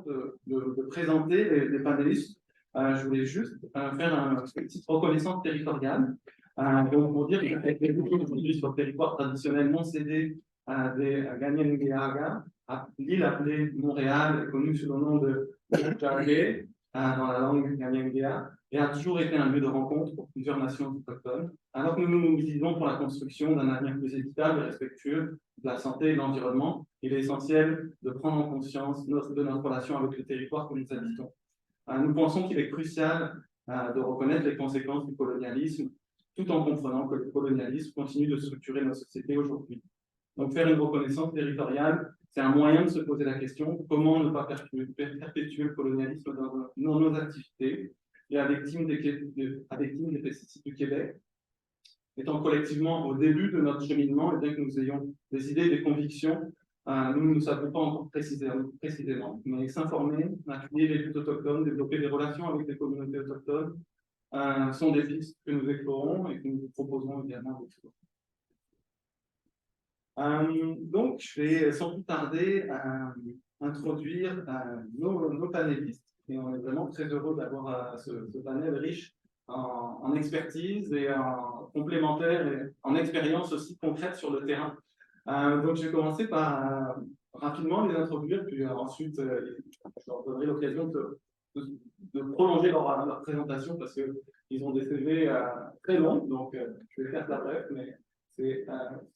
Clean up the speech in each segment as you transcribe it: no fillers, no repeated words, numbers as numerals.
de présenter les panélistes, je voulais juste faire une petite reconnaissance territoriale. Donc, pour dire qu'avec les groupes aujourd'hui sur le territoire traditionnellement cédé des Ganyengéaga, l'île appelée Montréal est connue sous le nom de Tchadé, dans la langue Ganyengéa, et a toujours été un lieu de rencontre pour plusieurs nations autochtones. Alors que nous nous mobilisons pour la construction d'un avenir plus équitable et respectueux de la santé et de l'environnement, il est essentiel de prendre en conscience de notre relation avec le territoire que nous habitons. Nous pensons qu'il est crucial de reconnaître les conséquences du colonialisme, tout en comprenant que le colonialisme continue de structurer nos sociétés aujourd'hui. Donc, faire une reconnaissance territoriale, c'est un moyen de se poser la question comment ne pas perpétuer le colonialisme dans nos activités. Et avec Team des pesticides du Québec, étant collectivement au début de notre cheminement, et bien que nous ayons des idées et des convictions, nous ne savons pas encore précisément, mais s'informer, appuyer les luttes autochtones, développer des relations avec les communautés autochtones, sont des pistes que nous explorons et que nous vous proposons également d'explorer. Donc, je vais sans plus tarder introduire nos panélistes. Et on est vraiment très heureux d'avoir ce panel riche en expertise et en complémentaire et en expérience aussi concrète sur le terrain. Donc, je vais commencer par rapidement les introduire, puis ensuite, je leur donnerai l'occasion de prolonger leur présentation parce qu'ils ont des CV très longs, donc je vais faire la bref, mais c'est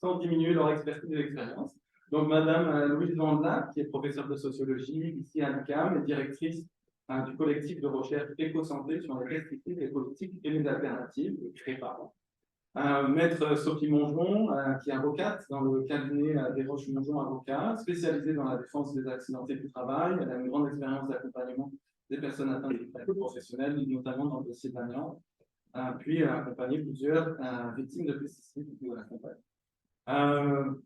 sans diminuer leur expertise et l'expérience. Donc, Madame Louise Vandla, qui est professeure de sociologie ici à l'UQAM et directrice du collectif de recherche Éco-Santé sur les pesticides, les politiques et les alternatives, le CREPA. Maître Sophie Mongeon, qui est avocate dans le cabinet des Roches-Mongeon Avocats, spécialisée dans la défense des accidentés du travail. Elle a une grande expérience d'accompagnement des personnes atteintes de maladies professionnelles, notamment dans le dossier de l'amiante. Puis elle a accompagné plusieurs victimes de pesticides de la compagnie.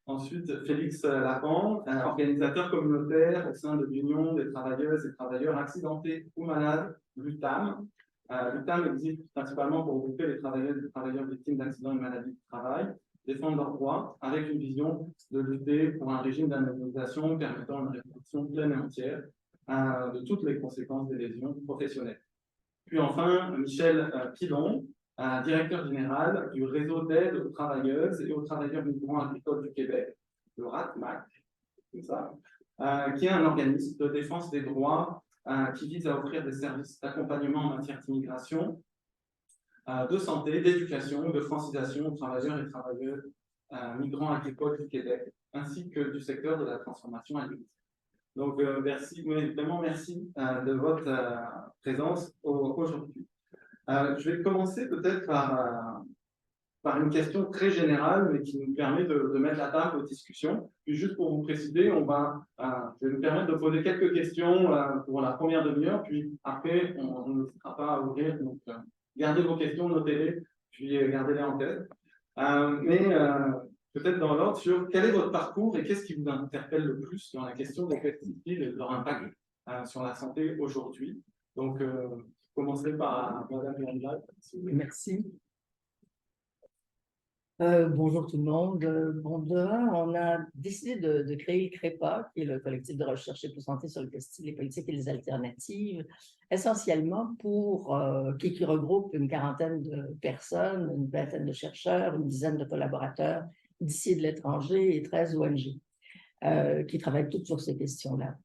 Ensuite, Félix Lacan, organisateur communautaire au sein de l'Union des travailleuses et travailleurs accidentés ou malades, l'UTAM. L'UTAM existe principalement pour regrouper les travailleuses et travailleurs victimes d'accidents et de maladies du travail, défendre leurs droits avec une vision de lutter pour un régime d'indemnisation permettant une réparation pleine et entière de toutes les conséquences des lésions professionnelles. Puis enfin, Michel Pilon, directeur général du réseau d'aide aux travailleuses et aux travailleurs migrants agricoles du Québec, le RATMAC, c'est ça, qui est un organisme de défense des droits qui vise à offrir des services d'accompagnement en matière d'immigration, de santé, d'éducation, de francisation aux travailleurs et travailleuses migrants agricoles du Québec, ainsi que du secteur de la transformation agricole. Donc, merci, vraiment merci de votre présence aujourd'hui. Je vais commencer peut-être par une question très générale, mais qui nous permet de mettre la table aux discussions. Puis juste pour vous préciser, je vais nous permettre de poser quelques questions pour la première demi-heure, puis après, on ne sera pas à ouvrir. Donc, gardez vos questions, notez-les, puis gardez-les en tête. Peut-être dans l'ordre sur quel est votre parcours et qu'est-ce qui vous interpelle le plus dans la question des pesticides et de leur impact sur la santé aujourd'hui. Donc, je commencerai par Mme Vandla. Merci. Bonjour tout le monde. On a décidé de créer le CREPA, qui est le collectif de recherche et de santé sur les pesticides, les politiques et les alternatives, essentiellement qui regroupe une quarantaine de personnes, une vingtaine de chercheurs, une dizaine de collaborateurs d'ici et de l'étranger et 13 ONG qui travaillent toutes sur ces questions-là.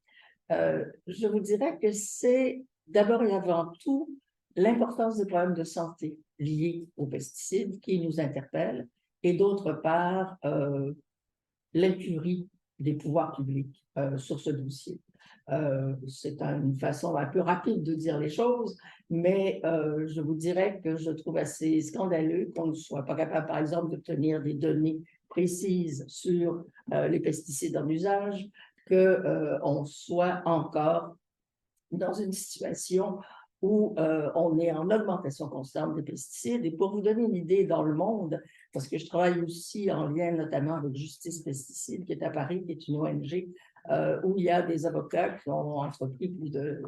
Je vous dirais que c'est d'abord et avant tout l'importance des problèmes de santé liés aux pesticides qui nous interpellent et d'autre part l'incurie des pouvoirs publics sur ce dossier. C'est une façon un peu rapide de dire les choses, mais je vous dirais que je trouve assez scandaleux qu'on ne soit pas capable, par exemple, d'obtenir des précises sur les pesticides en usage, qu'on soit encore dans une situation où on est en augmentation constante des pesticides. Et pour vous donner une idée dans le monde, parce que je travaille aussi en lien notamment avec Justice Pesticides, qui est à Paris, qui est une ONG, où il y a des avocats qui ont entrepris il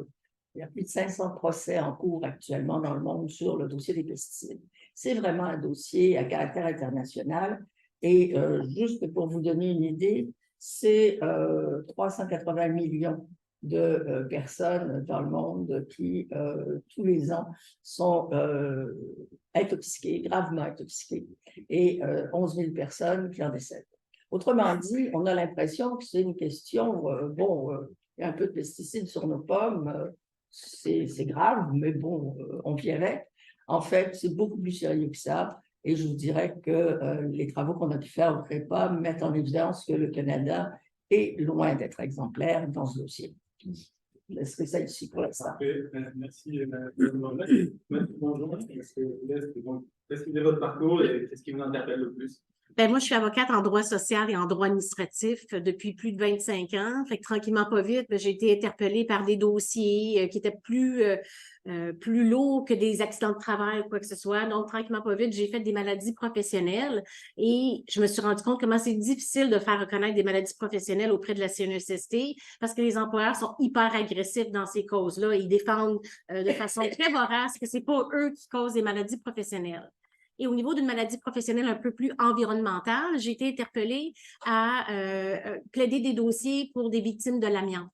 y a plus de 500 procès en cours actuellement dans le monde sur le dossier des pesticides. C'est vraiment un dossier à caractère international. Et juste pour vous donner une idée, c'est 380 millions de personnes dans le monde qui, tous les ans, sont intoxiquées, gravement intoxiquées, et 11 000 personnes qui en décèdent. Autrement dit, on a l'impression que c'est une question, il y a un peu de pesticides sur nos pommes, c'est grave, mais bon, on vit avec. En fait, c'est beaucoup plus sérieux que ça. Et je vous dirais que les travaux qu'on a pu faire au CREPA mettent en évidence que le Canada est loin d'être exemplaire dans ce dossier. Je laisserai ça ici pour l'instant. Merci. Bonjour. Précisez votre parcours et qu'est-ce qui vous interpelle le plus? Ben, moi, je suis avocate en droit social et en droit administratif depuis plus de 25 ans. Fait que tranquillement, pas vite, j'ai été interpellée par des dossiers qui étaient plus lourds que des accidents de travail ou quoi que ce soit. Donc, tranquillement, pas vite, j'ai fait des maladies professionnelles et je me suis rendu compte comment c'est difficile de faire reconnaître des maladies professionnelles auprès de la CNESST parce que les employeurs sont hyper agressifs dans ces causes-là. Ils défendent de façon très vorace que c'est pas eux qui causent des maladies professionnelles. Et au niveau d'une maladie professionnelle un peu plus environnementale, j'ai été interpellée à plaider des dossiers pour des victimes de l'amiante.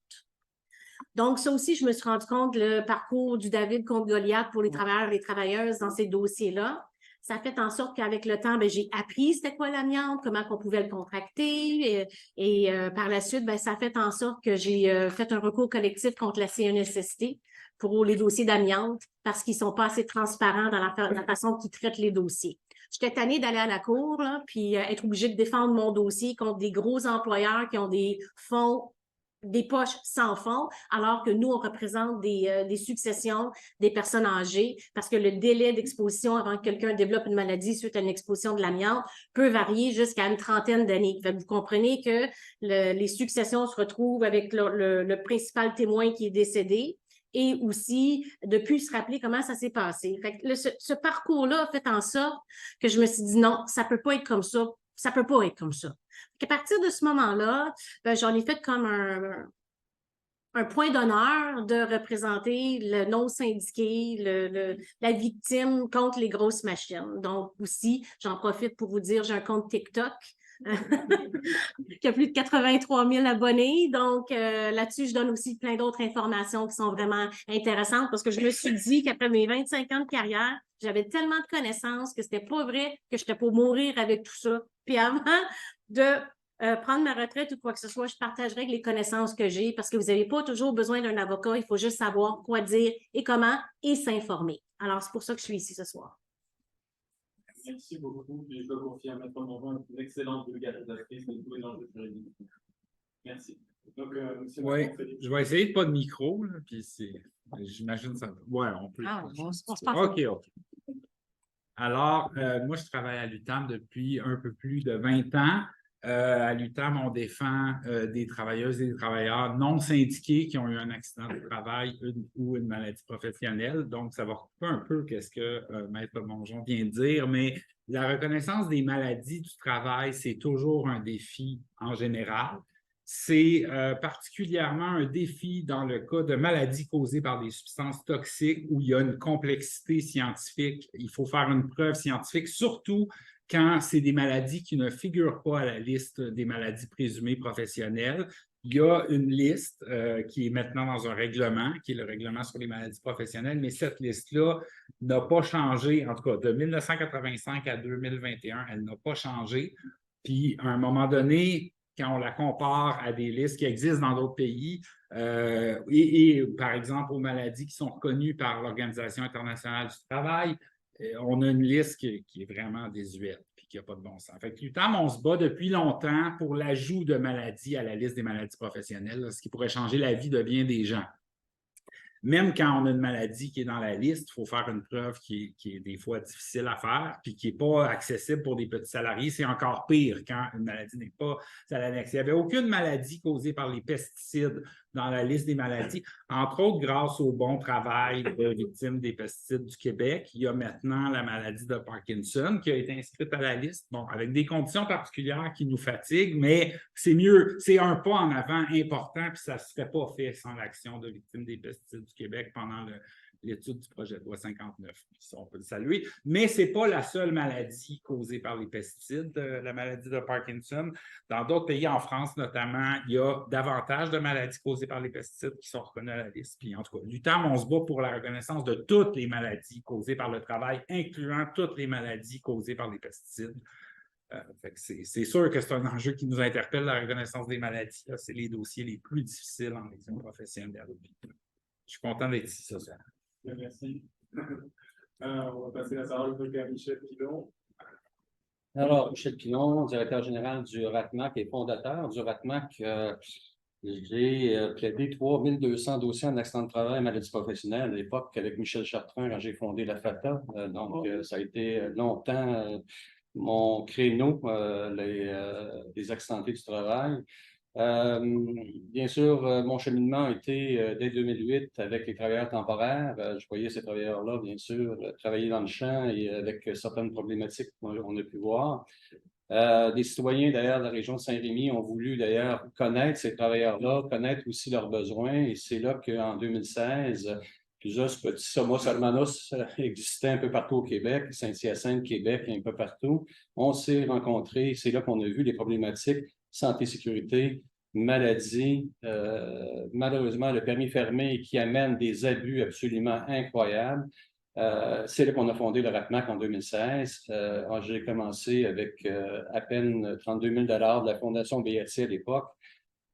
Donc, ça aussi, je me suis rendu compte, le parcours du David contre Goliath pour les travailleurs et les travailleuses dans ces dossiers-là. Ça a fait en sorte qu'avec le temps, j'ai appris c'était quoi l'amiante, comment on pouvait le contracter. Et par la suite, ça a fait en sorte que j'ai fait un recours collectif contre la CNESST pour les dossiers d'amiante parce qu'ils ne sont pas assez transparents dans la façon qu'ils traitent les dossiers. J'étais tannée d'aller à la cour, là, puis être obligée de défendre mon dossier contre des gros employeurs qui ont des fonds, des poches sans fonds, alors que nous, on représente des successions des personnes âgées parce que le délai d'exposition avant que quelqu'un développe une maladie suite à une exposition de l'amiante peut varier jusqu'à une trentaine d'années. Vous comprenez que les successions se retrouvent avec le principal témoin qui est décédé et aussi de plus se rappeler comment ça s'est passé. Fait que ce parcours-là a fait en sorte que je me suis dit non, ça peut pas être comme ça. Ça peut pas être comme ça. À partir de ce moment-là, j'en ai fait comme un point d'honneur de représenter le non-syndiqué, la victime contre les grosses machines. Donc aussi, j'en profite pour vous dire, j'ai un compte TikTok qui a plus de 83 000 abonnés. Donc, là-dessus, je donne aussi plein d'autres informations qui sont vraiment intéressantes parce que je me suis dit qu'après mes 25 ans de carrière, j'avais tellement de connaissances que c'était pas vrai que j'étais pour mourir avec tout ça. Puis avant de prendre ma retraite ou quoi que ce soit, je partagerai les connaissances que j'ai parce que vous n'avez pas toujours besoin d'un avocat. Il faut juste savoir quoi dire et comment et s'informer. Alors, c'est pour ça que je suis ici ce soir. Merci beaucoup. Et je peux confirmer à Maître Mongeon une excellente vulgarisatrice de tous les enjeux juridiques. Merci. Donc, oui, je vais essayer de pas de micro, là, puis j'imagine que ça va. Oui, on peut. On se passe. OK. Alors, moi, je travaille à l'UQAM depuis un peu plus de 20 ans. À l'UQAM, on défend des travailleuses et des travailleurs non syndiqués qui ont eu un accident de travail ou une maladie professionnelle. Donc, ça va recouper un peu ce que Maître Mongeon vient de dire, mais la reconnaissance des maladies du travail, c'est toujours un défi en général. C'est particulièrement un défi dans le cas de maladies causées par des substances toxiques où il y a une complexité scientifique. Il faut faire une preuve scientifique, surtout quand c'est des maladies qui ne figurent pas à la liste des maladies présumées professionnelles. Il y a une liste qui est maintenant dans un règlement, qui est le règlement sur les maladies professionnelles, mais cette liste-là n'a pas changé, en tout cas de 1985 à 2021, elle n'a pas changé. Puis, à un moment donné, quand on la compare à des listes qui existent dans d'autres pays, et par exemple aux maladies qui sont reconnues par l'Organisation internationale du travail, on a une liste qui est vraiment désuète et qui n'a pas de bon sens. Fait que l'UQAM, on se bat depuis longtemps pour l'ajout de maladies à la liste des maladies professionnelles, ce qui pourrait changer la vie de bien des gens. Même quand on a une maladie qui est dans la liste, il faut faire une preuve qui est des fois difficile à faire puis qui n'est pas accessible pour des petits salariés. C'est encore pire quand une maladie n'est pas à l'annexe. Il n'y avait aucune maladie causée par les pesticides dans la liste des maladies, entre autres grâce au bon travail de victimes des pesticides du Québec. Il y a maintenant la maladie de Parkinson qui a été inscrite à la liste, bon, avec des conditions particulières qui nous fatiguent, mais c'est mieux, c'est un pas en avant important, puis ça ne serait pas fait sans l'action de victimes des pesticides du Québec pendant l'étude du projet de loi 59. On peut le saluer. Mais ce n'est pas la seule maladie causée par les pesticides, la maladie de Parkinson. Dans d'autres pays, en France notamment, il y a davantage de maladies causées par les pesticides qui sont reconnues à la liste. Puis en tout cas, l'UQAM, on se bat pour la reconnaissance de toutes les maladies causées par le travail, incluant toutes les maladies causées par les pesticides. C'est sûr que c'est un enjeu qui nous interpelle, la reconnaissance des maladies. C'est les dossiers les plus difficiles en médecine professionnelle. Je suis content d'être ici ce soir. Merci. On va passer la parole à Michel Pilon. Alors, Michel Pilon, directeur général du RATMAC et fondateur du RATMAC. J'ai plaidé 3200 dossiers en accident de travail et maladie professionnelle à l'époque avec Michel Chartrand quand j'ai fondé la FATA. Ça a été longtemps mon créneau, les accidentés du travail. Bien sûr, mon cheminement a été dès 2008 avec les travailleurs temporaires. Je voyais ces travailleurs-là, bien sûr, travailler dans le champ et avec certaines problématiques qu'on a pu voir. Des citoyens, d'ailleurs, de la région de Saint-Rémy ont voulu, d'ailleurs, connaître ces travailleurs-là, connaître aussi leurs besoins. Et c'est là qu'en 2016, plusieurs petits Somos Hermanos existaient un peu partout au Québec, Saint-Hyacinthe, Québec, un peu partout. On s'est rencontrés, c'est là qu'on a vu les problématiques santé, sécurité, maladie, malheureusement le permis fermé qui amène des abus absolument incroyables. C'est là qu'on a fondé le RATMAC en 2016. J'ai commencé avec à peine 32 000 de la Fondation BATI à l'époque.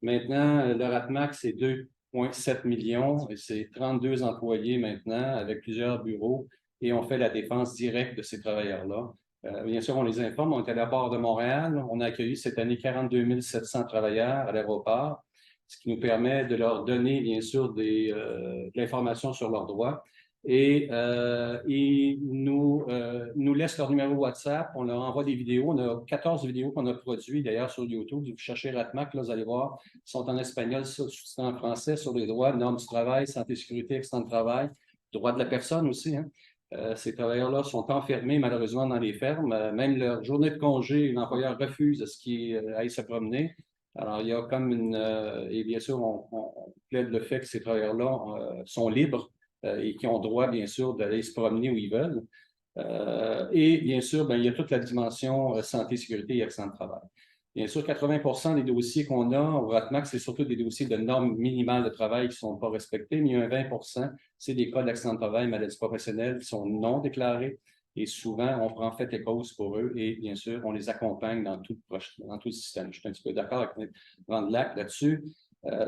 Maintenant, le RATMAC, c'est 2,7 millions et c'est 32 employés maintenant avec plusieurs bureaux et on fait la défense directe de ces travailleurs-là. Bien sûr, on les informe. On est à l'aéroport de Montréal. On a accueilli cette année 42 700 travailleurs à l'aéroport, ce qui nous permet de leur donner, bien sûr, de l'information sur leurs droits. Et ils nous laissent leur numéro WhatsApp. On leur envoie des vidéos. On a 14 vidéos qu'on a produites, d'ailleurs, sur YouTube. Vous cherchez RATMAC, là, vous allez voir. Ils sont en espagnol, sous-titrés en français, sur les droits, normes du travail, santé, sécurité, accident de travail, droits de la personne aussi, hein. Ces travailleurs-là sont enfermés malheureusement dans les fermes. Même leur journée de congé, l'employeur refuse à ce qu'ils aillent se promener. Alors, il y a comme et bien sûr, on plaide le fait que ces travailleurs-là sont libres et qui ont droit, bien sûr, d'aller se promener où ils veulent. Et bien sûr, il y a toute la dimension santé, sécurité et accident de travail. Bien sûr, 80% des dossiers qu'on a au RATMAC, c'est surtout des dossiers de normes minimales de travail qui ne sont pas respectés, mais il y a un 20%, c'est des cas d'accident de travail, maladies professionnelles qui sont non déclarés. Et souvent, on prend en fait les causes pour eux et bien sûr, on les accompagne dans tout le système. Je suis un petit peu d'accord avec Van Lac là-dessus.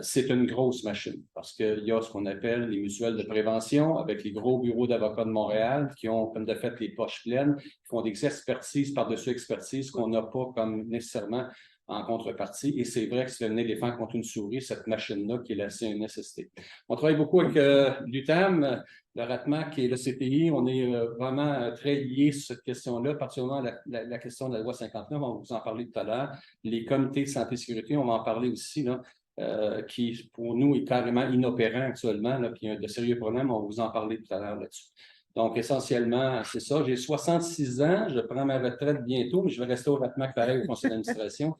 C'est une grosse machine parce qu'il y a ce qu'on appelle les mutuelles de prévention avec les gros bureaux d'avocats de Montréal qui ont comme de fait les poches pleines, qui font des expertises par-dessus expertises qu'on n'a pas comme nécessairement en contrepartie. Et c'est vrai que c'est un éléphant contre une souris, cette machine-là qui est la CNSST. On travaille beaucoup avec l'UTAM, le RATMAC et le CPI. On est vraiment très liés sur cette question-là, particulièrement la question de la loi 59. On va vous en parler tout à l'heure. Les comités de santé et sécurité, on va en parler aussi, là. Qui, pour nous, est carrément inopérant actuellement, là, puis il y a de sérieux problèmes. On va vous en parler tout à l'heure là-dessus. Donc, essentiellement, c'est ça. J'ai 66 ans. Je prends ma retraite bientôt, mais je vais rester au RATMAC pareil au conseil d'administration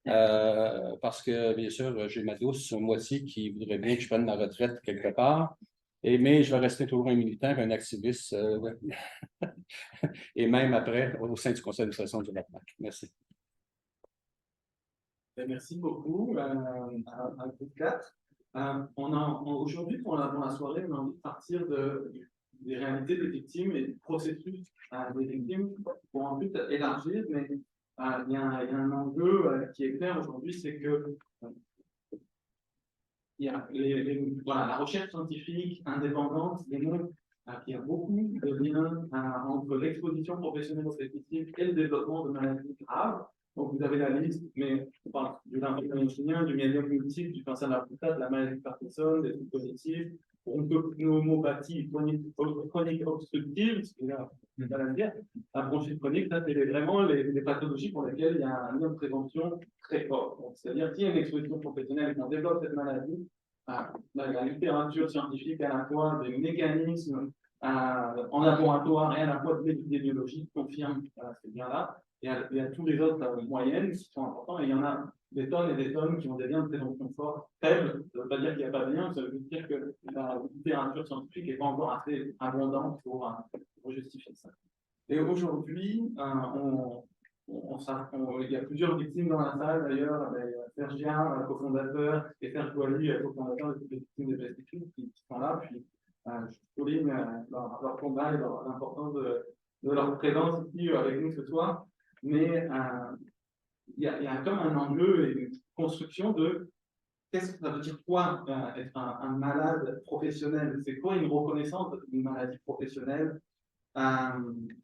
parce que, bien sûr, j'ai ma douce moitié qui voudrait bien que je prenne ma retraite quelque part. Mais je vais rester toujours un militant, un activiste, et même après, au sein du conseil d'administration du RATMAC. Merci. Merci beaucoup à vous quatre. Aujourd'hui, pour la soirée, on a envie de partir des réalités des victimes et du processus des victimes pour ensuite élargir, mais il y a un enjeu qui est clair aujourd'hui, c'est que il y a la recherche scientifique indépendante démontre qu'il y a beaucoup de liens entre l'exposition professionnelle aux pesticides et le développement de maladies graves. Donc, vous avez la liste, mais on parle du lymphoconien, du myéliome multiple, du cancer de la prostate, de la maladie de Parkinson, des troubles cognitifs, pneumopathie chronique obstructive, ce qui est à dire. La bronchite chronique, ça, c'est vraiment les pathologies pour lesquelles il y a un lien de prévention très fort. C'est-à-dire qu'il y a une exposition professionnelle et qu'on développe cette maladie, la littérature scientifique à la fois des mécanismes en laboratoire et à la fois de l'épidémiologie confirment ces biens-là. Et il y a tous les autres moyennes qui sont importants. Et il y en a des tonnes et des tonnes qui ont des liens de présence confort faibles. Ça ne veut pas dire qu'il n'y a pas de lien, ça veut dire que la littérature scientifique n'est pas encore assez abondante pour justifier ça. Et aujourd'hui, il y a plusieurs victimes dans la salle d'ailleurs, Sergien, cofondateur, et Serge Boilly, cofondateur des victimes des pesticides qui sont là. Puis je souligne leur combat et l'importance de leur présence ici avec nous ce soir. Mais il y a comme un enjeu et une construction de qu'est-ce que ça veut dire quoi être un malade professionnel? C'est quoi une reconnaissance d'une maladie professionnelle?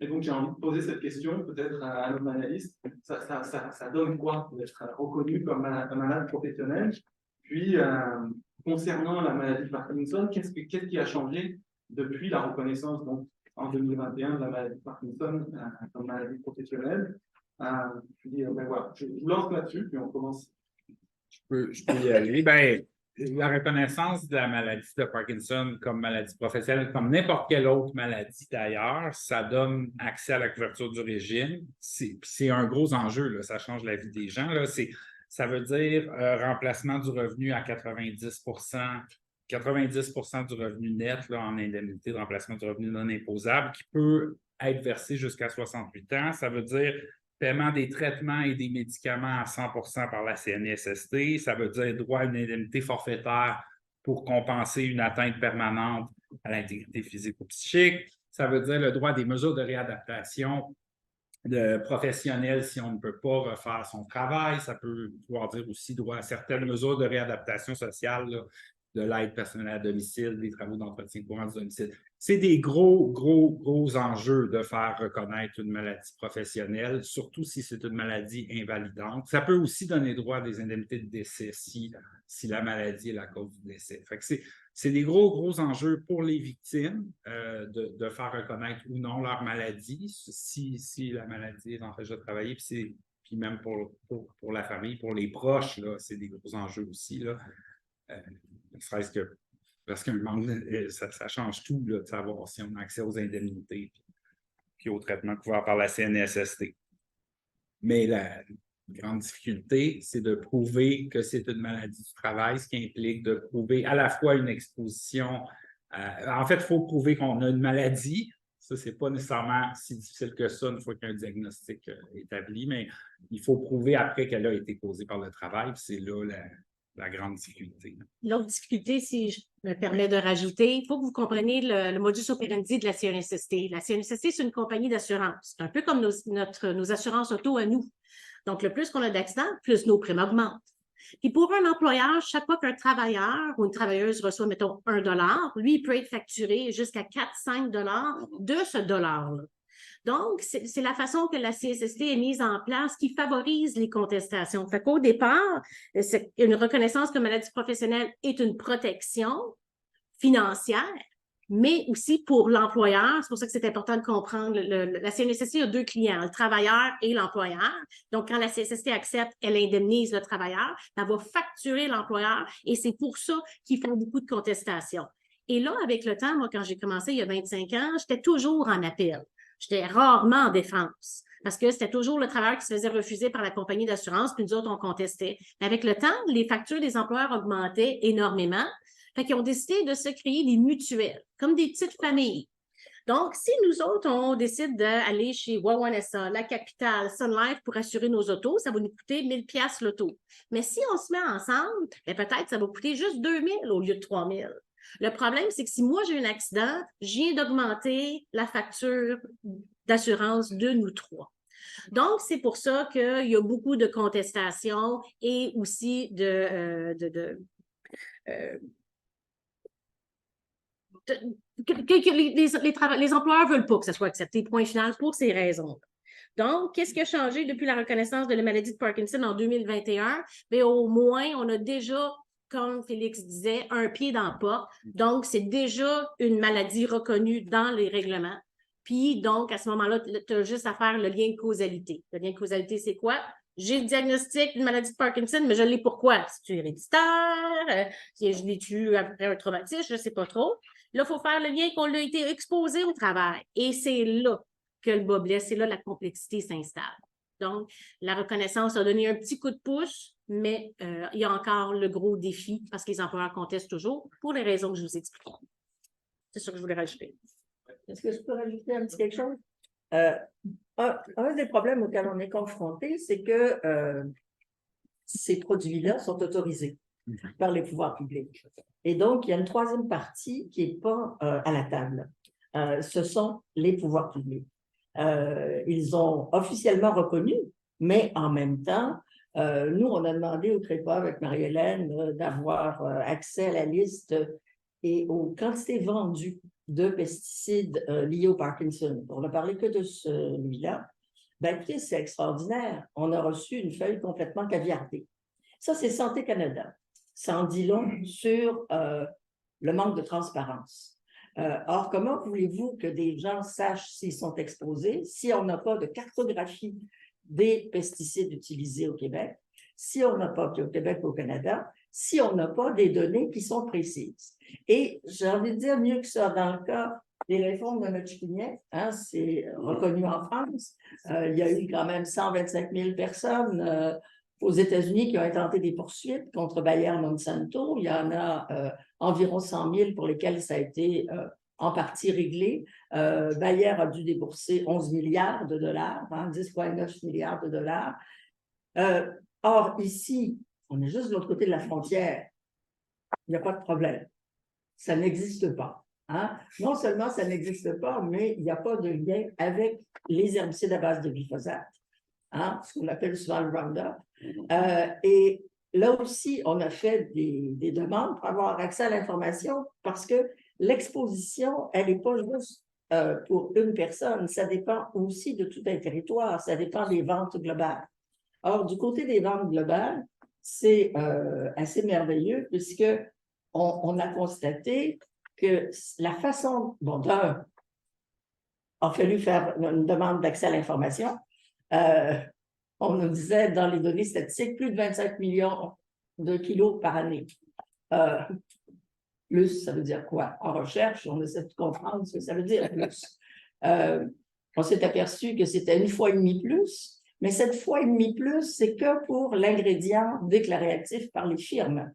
Et donc j'ai envie de poser cette question peut-être à nos analystes. Ça donne quoi d'être reconnu comme un malade professionnel? Puis concernant la maladie de Parkinson, qu'est-ce qui a changé depuis la reconnaissance donc, en 2021 de la maladie de Parkinson comme maladie professionnelle? Puis voilà, je vous lance là-dessus, puis on commence. Je peux y aller. Ben, la reconnaissance de la maladie de Parkinson comme maladie professionnelle, comme n'importe quelle autre maladie d'ailleurs, ça donne accès à la couverture du régime. C'est un gros enjeu, là, ça change la vie des gens. Là. Ça veut dire remplacement du revenu à 90 du revenu net là, en indemnité de remplacement du revenu non imposable qui peut être versé jusqu'à 68 ans. Ça veut dire paiement des traitements et des médicaments à 100% par la CNESST. Ça veut dire droit à une indemnité forfaitaire pour compenser une atteinte permanente à l'intégrité physique ou psychique. Ça veut dire le droit à des mesures de réadaptation professionnelles si on ne peut pas refaire son travail. Ça peut vouloir dire aussi droit à certaines mesures de réadaptation sociale, là, de l'aide personnelle à domicile, des travaux d'entretien courant du domicile. C'est des gros enjeux de faire reconnaître une maladie professionnelle, surtout si c'est une maladie invalidante. Ça peut aussi donner droit à des indemnités de décès si la maladie est la cause du décès. Fait que c'est des gros enjeux pour les victimes de faire reconnaître ou non leur maladie, si la maladie les empêche de travailler, puis même pour la famille, pour les proches, là, c'est des gros enjeux aussi, là. Ne serait-ce que parce qu'un manque, ça change tout là, de savoir si on a accès aux indemnités puis aux traitements couverts par la CNESST. Mais la grande difficulté, c'est de prouver que c'est une maladie du travail, ce qui implique de prouver à la fois une exposition. En fait, il faut prouver qu'on a une maladie. Ça, ce n'est pas nécessairement si difficile que ça une fois qu'il y a un diagnostic établi, mais il faut prouver après qu'elle a été causée par le travail. C'est là la grande difficulté. L'autre difficulté, si je me permets de rajouter, il faut que vous compreniez le modus operandi de la CNSST. La CNSST, c'est une compagnie d'assurance. C'est un peu comme nos assurances auto à nous. Donc, le plus qu'on a d'accidents, plus nos primes augmentent. Puis pour un employeur, chaque fois qu'un travailleur ou une travailleuse reçoit, mettons, $1, lui, il peut être facturé jusqu'à 4-5 $ de ce dollar-là. Donc, c'est la façon que la CSST est mise en place qui favorise les contestations. Fait qu'au départ, une reconnaissance comme maladie professionnelle est une protection financière, mais aussi pour l'employeur. C'est pour ça que c'est important de comprendre. La CNSST a deux clients, le travailleur et l'employeur. Donc, quand la CSST accepte, elle indemnise le travailleur, elle va facturer l'employeur et c'est pour ça qu'ils font beaucoup de contestations. Et là, avec le temps, moi, quand j'ai commencé il y a 25 ans, j'étais toujours en appel. J'étais rarement en défense parce que c'était toujours le travailleur qui se faisait refuser par la compagnie d'assurance, puis nous autres, on contestait. Mais avec le temps, les factures des employeurs augmentaient énormément. Fait qu'ils ont décidé de se créer des mutuelles, comme des petites familles. Donc, si nous autres, on décide d'aller chez Wawanesa, La Capitale, Sun Life pour assurer nos autos, ça va nous coûter 1 000 $ l'auto. Mais si on se met ensemble, peut-être ça va coûter juste 2 000 au lieu de 3 000. Le problème, c'est que si moi, j'ai un accident, je viens d'augmenter la facture d'assurance de nous trois. Donc, c'est pour ça qu'il y a beaucoup de contestations et aussi que les employeurs ne veulent pas que ça soit accepté, point final, pour ces raisons. Donc, qu'est-ce qui a changé depuis la reconnaissance de la maladie de Parkinson en 2021? Bien, au moins, on a déjà, comme Félix disait, un pied dans le porte. Donc, c'est déjà une maladie reconnue dans les règlements. Puis, donc, à ce moment-là, tu as juste à faire le lien de causalité. Le lien de causalité, c'est quoi? J'ai le diagnostic d'une maladie de Parkinson, mais je l'ai pourquoi? C'est-tu héréditaire? Je l'ai-tu après un traumatisme? Je ne sais pas trop. Là, il faut faire le lien qu'on a été exposé au travail. Et c'est là que le bas blesse, c'est là que la complexité s'installe. Donc, la reconnaissance a donné un petit coup de pouce, mais il y a encore le gros défi parce que les employeurs contestent toujours pour les raisons que je vous explique. C'est ce que je voulais rajouter. Est-ce que je peux rajouter un petit quelque chose? Un des problèmes auxquels on est confronté, c'est que ces produits-là sont autorisés par les pouvoirs publics. Et donc, il y a une troisième partie qui n'est pas à la table. Ce sont les pouvoirs publics. Ils ont officiellement reconnu, mais en même temps, nous, on a demandé au TREPA avec Marie-Hélène d'avoir accès à la liste et aux quantités vendues de pesticides liés au Parkinson. On n'a parlé que de celui-là. Ben, écoutez, c'est extraordinaire. On a reçu une feuille complètement caviardée. Ça, c'est Santé Canada. Ça en dit long sur le manque de transparence. Or, comment voulez-vous que des gens sachent s'ils sont exposés si on n'a pas de cartographie des pesticides utilisés au Québec, si on n'a pas, au Québec ou au Canada, si on n'a pas des données qui sont précises? Et j'ai envie de dire mieux que ça, dans le cas des réformes de Notchkiniec, hein, c'est reconnu en France, il y a eu quand même 125 000 personnes aux États-Unis qui ont intenté des poursuites contre Bayer Monsanto. Il y en a environ 100 000 pour lesquels ça a été en partie réglé. Bayer a dû débourser 11 milliards de dollars, hein, 10,9 milliards de dollars. Or, ici, on est juste de l'autre côté de la frontière. Il n'y a pas de problème. Ça n'existe pas. Hein? Non seulement ça n'existe pas, mais il n'y a pas de lien avec les herbicides à base de glyphosate, hein? Ce qu'on appelle souvent le Roundup. Et là aussi, on a fait des demandes pour avoir accès à l'information parce que l'exposition, elle n'est pas juste pour une personne, ça dépend aussi de tout un territoire, ça dépend des ventes globales. Or, du côté des ventes globales, c'est assez merveilleux puisque on a constaté que la façon, bon, d'un, a fallu faire une demande d'accès à l'information. On nous disait dans les données statistiques, plus de 25 millions de kilos par année. Plus, ça veut dire quoi? En recherche, on essaie de comprendre ce que ça veut dire plus. On s'est aperçu que c'était 1,5 fois plus, mais cette fois et demie plus, c'est que pour l'ingrédient déclaré actif par les firmes.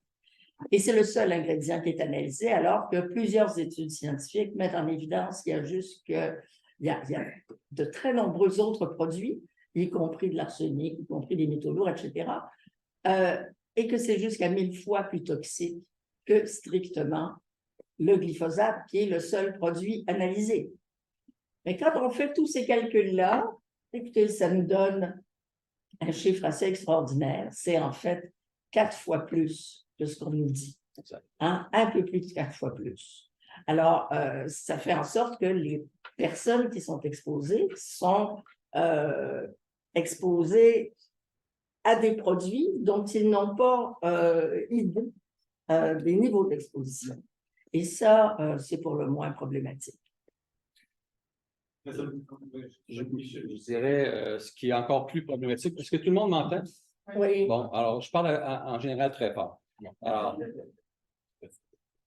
Et c'est le seul ingrédient qui est analysé, alors que plusieurs études scientifiques mettent en évidence qu'il y a juste que il y a de très nombreux autres produits, y compris de l'arsenic, y compris des métaux lourds, etc., et que c'est jusqu'à 1000 fois plus toxique que strictement le glyphosate, qui est le seul produit analysé. Mais quand on fait tous ces calculs-là, écoutez, ça nous donne un chiffre assez extraordinaire. C'est en fait 4 fois plus que ce qu'on nous dit. Hein? Un peu plus de 4 fois plus. Alors, ça fait en sorte que les personnes qui sont exposées sont exposées à des produits dont ils n'ont pas idée des niveaux d'exposition. Et ça, c'est pour le moins problématique. Je dirais ce qui est encore plus problématique. Est-ce que tout le monde m'entend? Oui. Bon, alors, je parle en général très fort. Alors,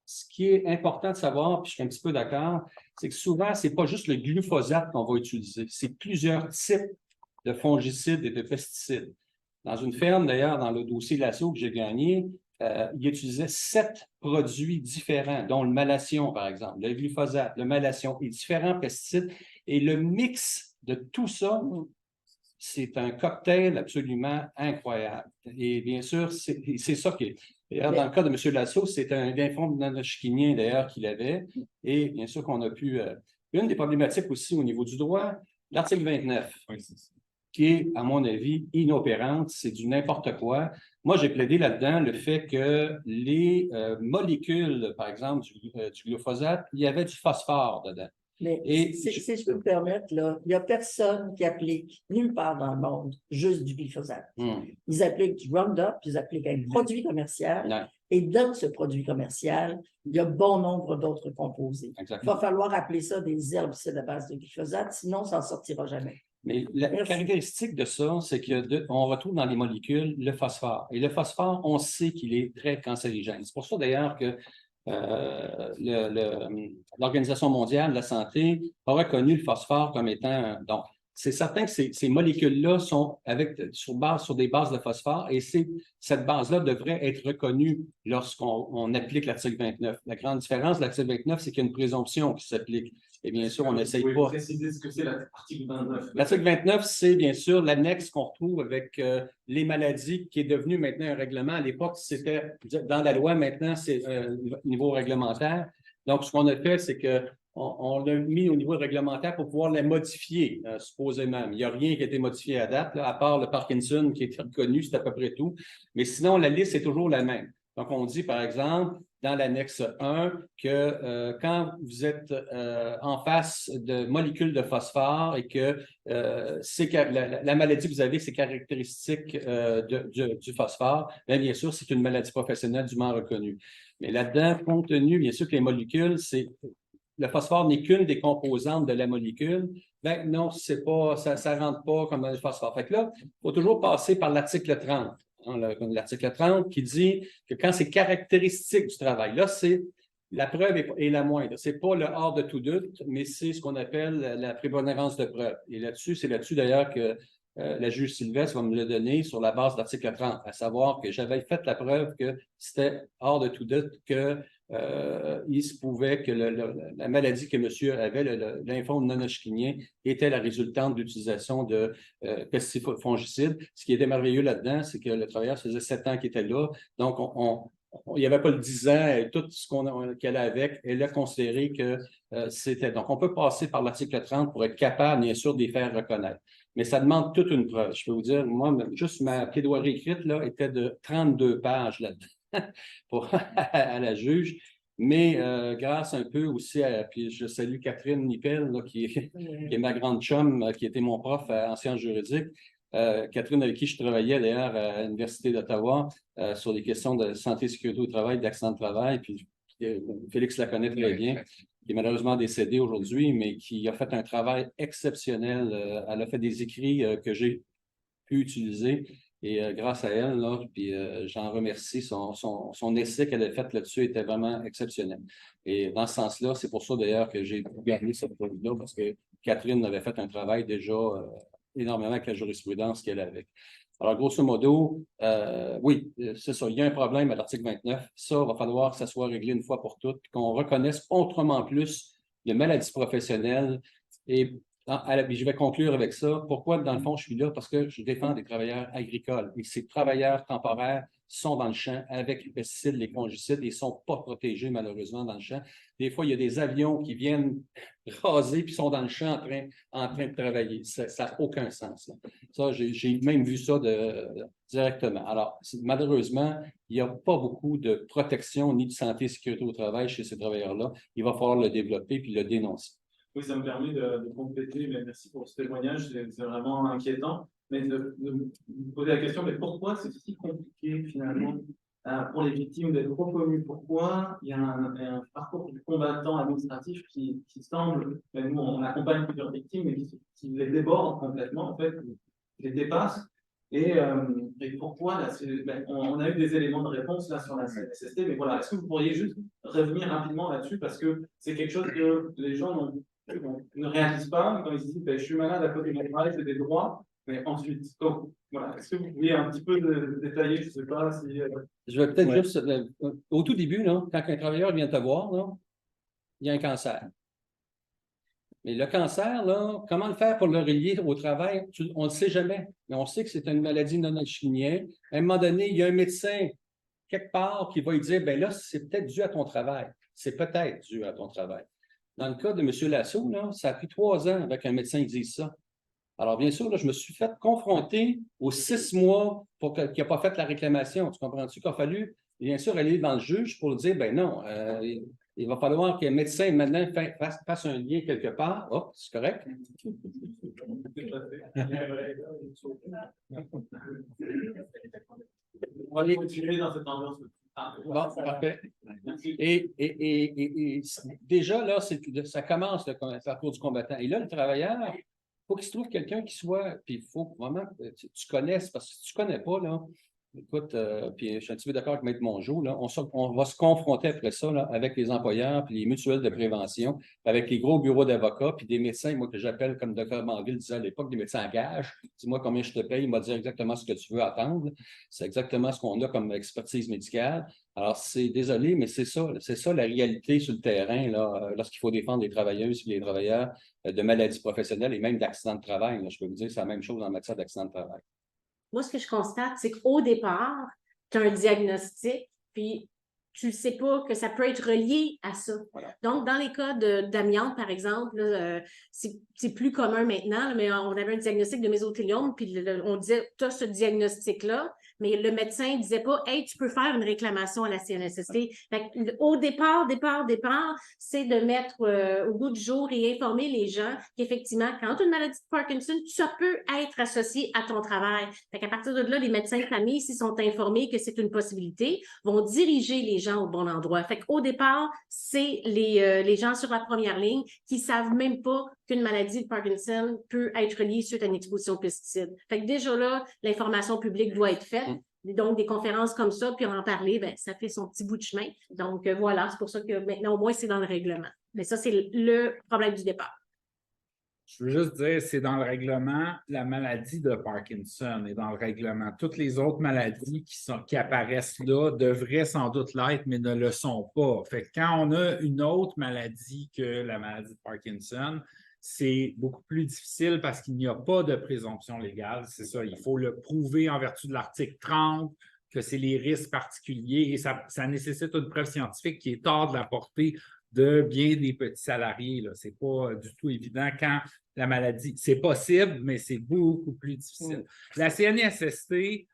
ce qui est important de savoir, puis je suis un petit peu d'accord, c'est que souvent, ce n'est pas juste le glyphosate qu'on va utiliser, c'est plusieurs types de fongicides et de pesticides. Dans une ferme, d'ailleurs, dans le dossier Lasso que j'ai gagné, il utilisait 7 produits différents, dont le malathion, par exemple, le glyphosate, le malathion et différents pesticides. Et le mix de tout ça, c'est un cocktail absolument incroyable. Et bien sûr, c'est ça qui est. D'ailleurs, dans le cas de M. Lasso, c'est un lymphome non-hodgkinien, d'ailleurs, qu'il avait. Et bien sûr qu'on a pu. Une des problématiques aussi au niveau du droit, l'article 29, qui est, à mon avis, inopérante, c'est du n'importe quoi. Moi, j'ai plaidé là-dedans le fait que les molécules, par exemple, du glyphosate, il y avait du phosphore dedans. Mais si je peux me permettre, là, il n'y a personne qui applique nulle part dans le monde juste du glyphosate. Ils appliquent du Roundup, ils appliquent un produit commercial, et dans ce produit commercial, il y a bon nombre d'autres composés. Exactement. Il va falloir appeler ça des herbicides à base de glyphosate, sinon ça n'en sortira jamais. Mais la caractéristique de ça, c'est qu'on retrouve dans les molécules le phosphore. Et le phosphore, on sait qu'il est très cancérigène. C'est pour ça d'ailleurs que l'Organisation mondiale de la santé a reconnu le phosphore comme étant... Donc, c'est certain que ces molécules-là sont sur des bases de phosphore et cette base-là devrait être reconnue lorsqu'on applique l'article 29. La grande différence de l'article 29, c'est qu'il y a une présomption qui s'applique. Et bien sûr, on n'essaye pas. Vous pouvez préciser ce que c'est l'article 29? L'article 29, c'est bien sûr l'annexe qu'on retrouve avec les maladies qui est devenu maintenant un règlement. À l'époque, c'était dans la loi, maintenant, c'est niveau réglementaire. Donc, ce qu'on a fait, c'est qu'on l'a mis au niveau réglementaire pour pouvoir les modifier, supposément. Il n'y a rien qui a été modifié à date, là, à part le Parkinson qui est reconnu, c'est à peu près tout. Mais sinon, la liste est toujours la même. Donc, on dit, par exemple, dans l'annexe 1, que quand vous êtes en face de molécules de phosphore et que la maladie que vous avez, c'est caractéristique du phosphore, bien sûr, c'est une maladie professionnelle dûment reconnue. Mais là-dedans, compte tenu, bien sûr, que les molécules, le phosphore n'est qu'une des composantes de la molécule. Ben non, c'est pas, ça ne rentre pas comme le phosphore. Fait que là, il faut toujours passer par l'article 30. L'article 30 qui dit que quand c'est caractéristique du travail, là, c'est la preuve est la moindre. Ce n'est pas le hors de tout doute, mais c'est ce qu'on appelle la prépondérance de preuve. Et là-dessus, c'est là-dessus d'ailleurs que la juge Sylvestre va me le donner sur la base de l'article 30, à savoir que j'avais fait la preuve que c'était hors de tout doute que il se pouvait que la maladie que monsieur avait, lymphome non-hodgkinien, était la résultante de l'utilisation de pestifongicides. Ce qui était merveilleux là-dedans, c'est que le travailleur faisait 7 ans qu'il était là. Donc, il n'y avait pas le 10 ans et tout ce qu'elle a avec. Elle a considéré que c'était... Donc, on peut passer par l'article 30 pour être capable, bien sûr, de les faire reconnaître. Mais ça demande toute une preuve. Je peux vous dire, moi, juste ma plaidoirie écrite là, était de 32 pages là-dedans. À la juge, mais grâce un peu aussi puis je salue Catherine Nippel, là, qui est ma grande chum, qui était mon prof en sciences juridiques. Catherine, avec qui je travaillais d'ailleurs à l'Université d'Ottawa sur les questions de santé et sécurité au travail, d'accident de travail, puis Félix la connaît très bien, qui est malheureusement décédé aujourd'hui, mais qui a fait un travail exceptionnel. Elle a fait des écrits que j'ai pu utiliser. Et grâce à elle, là, puis j'en remercie, son essai qu'elle a fait là-dessus était vraiment exceptionnel. Et dans ce sens-là, c'est pour ça d'ailleurs que j'ai gardé cette preuve-là, parce que Catherine avait fait un travail déjà énormément avec la jurisprudence qu'elle avait. Alors, grosso modo, oui, c'est ça, il y a un problème à l'article 29. Ça, il va falloir que ça soit réglé une fois pour toutes, qu'on reconnaisse autrement plus les maladies professionnelles et je vais conclure avec ça. Pourquoi, dans le fond, je suis là? Parce que je défends des travailleurs agricoles. Et ces travailleurs temporaires sont dans le champ avec les pesticides, les fongicides, et ne sont pas protégés, malheureusement, dans le champ. Des fois, il y a des avions qui viennent raser puis sont dans le champ en train de travailler. Ça n'a aucun sens. Là. Ça, j'ai même vu ça directement. Alors, malheureusement, il n'y a pas beaucoup de protection ni de santé et sécurité au travail chez ces travailleurs-là. Il va falloir le développer puis le dénoncer. Oui, ça me permet de compléter, mais merci pour ce témoignage, c'est vraiment inquiétant. Mais de me poser la question, mais pourquoi c'est si compliqué finalement pour les victimes d'être reconnues? Pourquoi il y a un parcours du combattant administratif qui semble, nous on accompagne plusieurs victimes, mais qui les déborde complètement, en fait, qui les dépasse. Et pourquoi là, on a eu des éléments de réponse là sur la CSST, mais voilà, est-ce que vous pourriez juste revenir rapidement là-dessus, parce que c'est quelque chose que les gens ne réalisent pas quand ils se disent je suis malade à côté de mon travail, j'ai des droits, mais ensuite, voilà, est-ce que vous pouviez un petit peu détailler, je ne sais pas si. Je vais peut-être juste, au tout début, là, quand un travailleur vient te voir, là, il y a un cancer. Mais le cancer, là, comment le faire pour le relier au travail? On ne le sait jamais, mais on sait que c'est une maladie non-hodgkinienne. À un moment donné, il y a un médecin quelque part qui va lui dire, ben là, c'est peut-être dû à ton travail. C'est peut-être dû à ton travail. Dans le cas de M. Lasso, là, ça a pris 3 ans avec un médecin qui dise ça. Alors, bien sûr, là, je me suis fait confronter aux 6 mois pour qu'il n'a pas fait la réclamation. Tu comprends-tu qu'il a fallu, bien sûr, aller dans le juge pour dire, ben non, il va falloir qu'un médecin maintenant fasse un lien quelque part. Oh, c'est correct? On va continuer dans cette ambiance. Bon, parfait. Et déjà, là, ça commence le parcours du combattant. Et là, le travailleur, il faut qu'il se trouve quelqu'un qui soit, puis il faut vraiment que tu connaisses, parce que si tu ne connais pas, là, Écoute, puis je suis un petit peu d'accord avec Maître Mongeau, là, on va se confronter après ça là, avec les employeurs, puis les mutuelles de prévention, avec les gros bureaux d'avocats, puis des médecins, moi, que j'appelle, comme Dr. Manville disait à l'époque, des médecins à gage. Dis-moi combien je te paye, il m'a dit exactement ce que tu veux attendre. C'est exactement ce qu'on a comme expertise médicale. Alors, c'est désolé, mais c'est ça la réalité sur le terrain, là, lorsqu'il faut défendre les travailleuses et les travailleurs de maladies professionnelles et même d'accidents de travail. Là. Je peux vous dire que c'est la même chose en matière d'accidents de travail. Moi, ce que je constate, c'est qu'au départ, tu as un diagnostic, puis tu ne sais pas que ça peut être relié à ça. Voilà. Donc, dans les cas d'amiante, par exemple, là, c'est plus commun maintenant, là, mais on avait un diagnostic de mésothéliome, puis on disait, tu as ce diagnostic-là, mais le médecin ne disait pas, hey, tu peux faire une réclamation à la CNSST. Fait que, au départ, c'est de mettre au goût du jour et informer les gens qu'effectivement, quand tu as une maladie de Parkinson, ça peut être associé à ton travail. Fait qu'à partir de là, les médecins de famille, s'ils sont informés que c'est une possibilité, vont diriger les gens au bon endroit. Fait qu'au départ, c'est les gens sur la première ligne qui savent même pas qu'une maladie de Parkinson peut être liée suite à une exposition aux pesticides. Fait que déjà là, l'information publique doit être faite. Donc, des conférences comme ça, puis en parler, ben, ça fait son petit bout de chemin. Donc, voilà, c'est pour ça que maintenant, au moins, c'est dans le règlement. Mais ça, c'est le problème du départ. Je veux juste dire, c'est dans le règlement, la maladie de Parkinson est dans le règlement. Toutes les autres maladies qui apparaissent là devraient sans doute l'être, mais ne le sont pas. Fait que quand on a une autre maladie que la maladie de Parkinson, c'est beaucoup plus difficile parce qu'il n'y a pas de présomption légale. C'est ça, il faut le prouver en vertu de l'article 30 que c'est les risques particuliers et ça nécessite une preuve scientifique qui est hors de la portée de bien des petits salariés. Ce n'est pas du tout évident quand la maladie, c'est possible, mais c'est beaucoup plus difficile. La CNSST,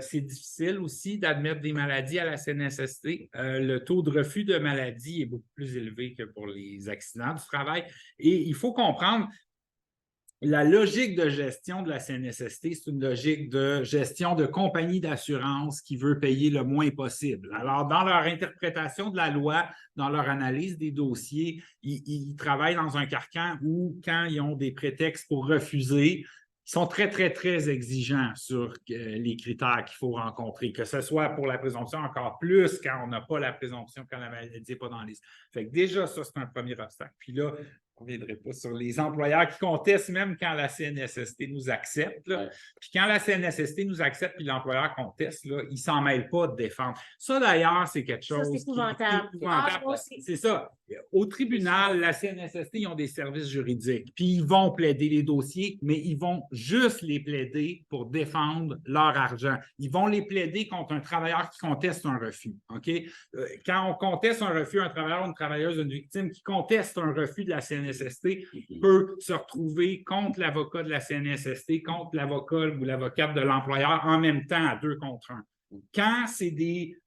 c'est difficile aussi d'admettre des maladies à la CNSST. Le taux de refus de maladie est beaucoup plus élevé que pour les accidents du travail. Et il faut comprendre, la logique de gestion de la CNSST, c'est une logique de gestion de compagnie d'assurance qui veut payer le moins possible. Alors, dans leur interprétation de la loi, dans leur analyse des dossiers, ils travaillent dans un carcan où, quand ils ont des prétextes pour refuser, ils sont très, très, très exigeants sur les critères qu'il faut rencontrer, que ce soit pour la présomption encore plus quand on n'a pas la présomption, quand la maladie n'est pas dans la liste. Fait que déjà, ça, c'est un premier obstacle. Puis là, on ne reviendrait pas sur les employeurs qui contestent même quand la CNSST nous accepte. Là. Ouais. Puis quand la CNSST nous accepte puis l'employeur conteste, là, il ne s'en mêle pas de défendre. Ça, d'ailleurs, c'est quelque chose c'est épouvantable. C'est ça. Au tribunal, la CNSST, ils ont des services juridiques. Puis ils vont plaider les dossiers, mais ils vont juste les plaider pour défendre leur argent. Ils vont les plaider contre un travailleur qui conteste un refus. Okay? Quand on conteste un refus, un travailleur ou une travailleuse, une victime qui conteste un refus de la CNSST peut se retrouver contre l'avocat de la CNSST, contre l'avocat ou l'avocate de l'employeur en même temps à 2 contre 1. Quand c'est des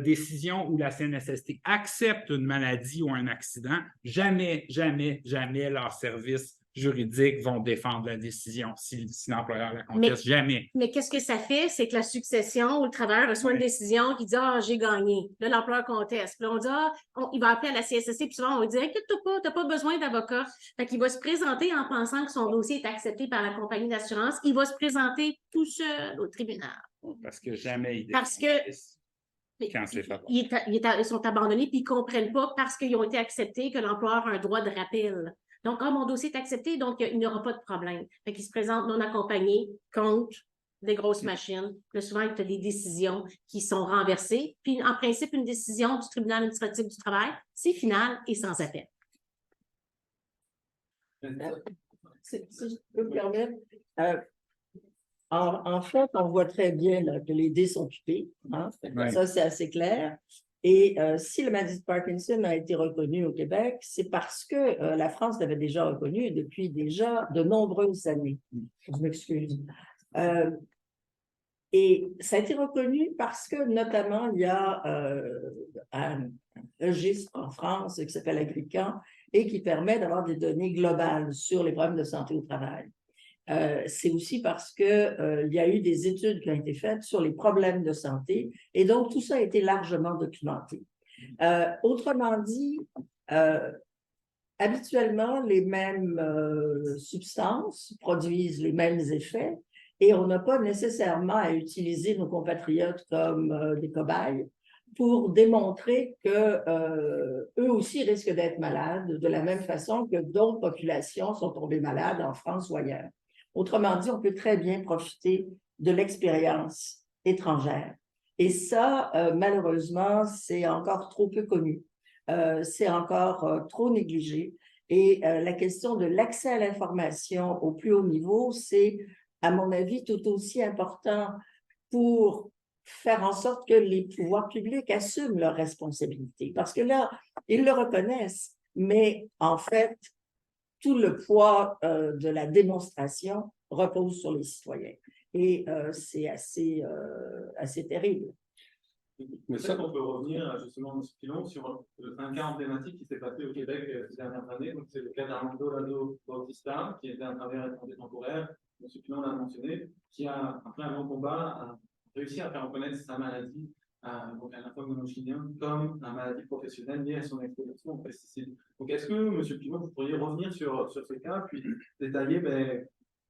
décisions où la CNSST accepte une maladie ou un accident, jamais, jamais, jamais leurs services juridiques vont défendre la décision si l'employeur la conteste. Jamais. Mais qu'est-ce que ça fait? C'est que la succession ou le travailleur reçoit une décision qui dit « Ah, j'ai gagné ». Là, l'employeur conteste. Puis là, on dit « Ah, il va appeler à la CNSST ». Puis souvent, on va dire « Inquiète-toi pas, tu n'as pas besoin d'avocat ». Fait qu'il va se présenter en pensant que son dossier est accepté par la compagnie d'assurance. Il va se présenter tout seul au tribunal. Parce que jamais il Parce que quand c'est pas bon. Ils sont abandonnés puis ils ne comprennent pas parce qu'ils ont été acceptés que l'employeur a un droit de rappel. Donc, mon dossier est accepté, donc il n'y aura pas de problème. Fait qu'ils se présentent non accompagnés contre des grosses machines. Là, souvent, il y a des décisions qui sont renversées. Puis, en principe, une décision du tribunal administratif du travail, c'est final et sans appel. Si je peux me permettre, en fait, on voit très bien là, que les dés sont pipés. Hein? Ouais. Ça, c'est assez clair. Et si la maladie de Parkinson a été reconnue au Québec, c'est parce que la France l'avait déjà reconnue depuis déjà de nombreuses années. Je m'excuse. Et ça a été reconnu parce que, notamment, il y a un registre en France qui s'appelle Agrican et qui permet d'avoir des données globales sur les problèmes de santé au travail. C'est aussi parce qu'il y a eu des études qui ont été faites sur les problèmes de santé et donc tout ça a été largement documenté. Autrement dit, habituellement, les mêmes substances produisent les mêmes effets Et on n'a pas nécessairement à utiliser nos compatriotes comme des cobayes pour démontrer que eux aussi risquent d'être malades de la même façon que d'autres populations sont tombées malades en France ou ailleurs. Autrement dit, on peut très bien profiter de l'expérience étrangère. Et ça, malheureusement, c'est encore trop peu connu. C'est encore trop négligé. Et la question de l'accès à l'information au plus haut niveau, c'est, à mon avis, tout aussi important pour faire en sorte que les pouvoirs publics assument leurs responsabilités. Parce que là, ils le reconnaissent, mais en fait, tout le poids de la démonstration repose sur les citoyens. Et c'est assez terrible. Mais ça, Peut-être qu'on peut revenir justement, M. Pilon, sur un cas emblématique qui s'est passé au Québec ces dernières années. Donc, c'est le cas d'Armando Lado Bautista, qui était un travailleur étranger temporaire, M. Pilon l'a mentionné, qui a, après un long combat, a réussi à faire reconnaître sa maladie, donc un lymphome monochynien, comme une maladie professionnelle liée à son exposition aux pesticides. Donc, est-ce que, M. Pilon, vous pourriez revenir sur ce cas, puis détailler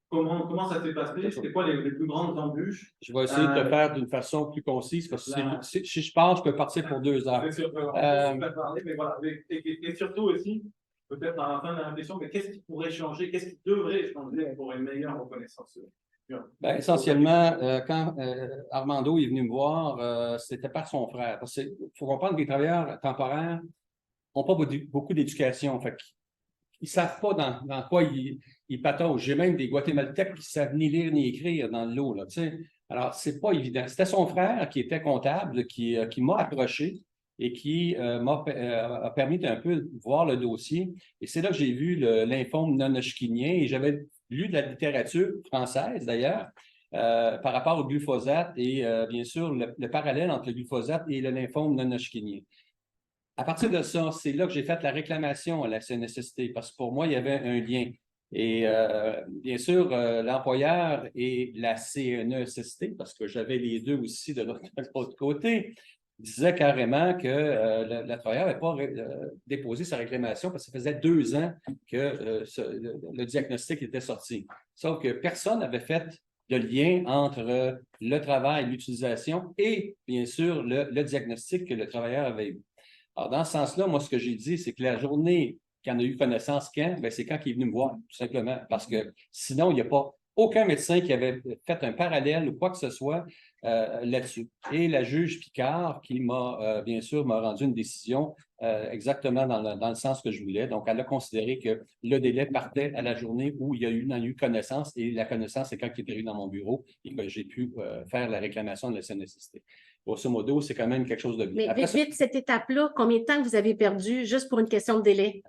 comment ça s'est passé? C'était quoi les plus grandes embûches? je vais essayer de te faire d'une façon plus concise parce que si je parle, je peux partir pour 2 heures. C'est sûr, on peut parler, mais voilà. Et surtout aussi, peut-être à la fin de la réflexion, mais qu'est-ce qui pourrait changer? Qu'est-ce qui devrait changer pour une meilleure reconnaissance? Ben, essentiellement, quand Armando est venu me voir, c'était par son frère. Parce qu'il faut comprendre que les travailleurs temporaires n'ont pas beaucoup d'éducation. Fait ils ne savent pas dans quoi ils pataugent. J'ai même des Guatémaltèques qui ne savent ni lire ni écrire dans le lot. Là, tu sais. Alors, c'est pas évident. C'était son frère qui était comptable qui m'a approché et qui a permis d'un peu de voir le dossier. Et c'est là que j'ai vu lymphome non-hodgkinien et j'avais lu de la littérature française d'ailleurs par rapport au glyphosate et bien sûr le parallèle entre le glyphosate et le lymphome non-hodgkinien. À partir de ça, c'est là que j'ai fait la réclamation à la CNSST parce que pour moi, il y avait un lien. Et bien sûr, l'employeur et la CNESST, parce que j'avais les deux aussi de l'autre côté, disaient carrément que l'employeur n'avait pas déposé sa réclamation parce que ça faisait 2 ans que le diagnostic était sorti. Sauf que personne n'avait fait de lien entre le travail, l'utilisation et bien sûr le diagnostic que le travailleur avait eu. Alors, dans ce sens-là, moi, ce que j'ai dit, c'est que la journée qu'il en a eu connaissance c'est quand il est venu me voir, tout simplement. Parce que sinon, il n'y a pas aucun médecin qui avait fait un parallèle ou quoi que ce soit là-dessus. Et la juge Picard, qui bien sûr, m'a rendu une décision exactement dans le sens que je voulais. Donc, elle a considéré que le délai partait à la journée où il y a eu connaissance. Et la connaissance, c'est quand il est arrivé dans mon bureau et que j'ai pu faire la réclamation de la CNSST. Grosso modo, c'est quand même quelque chose de bien. Mais vite, cette étape-là, combien de temps vous avez perdu juste pour une question de délai?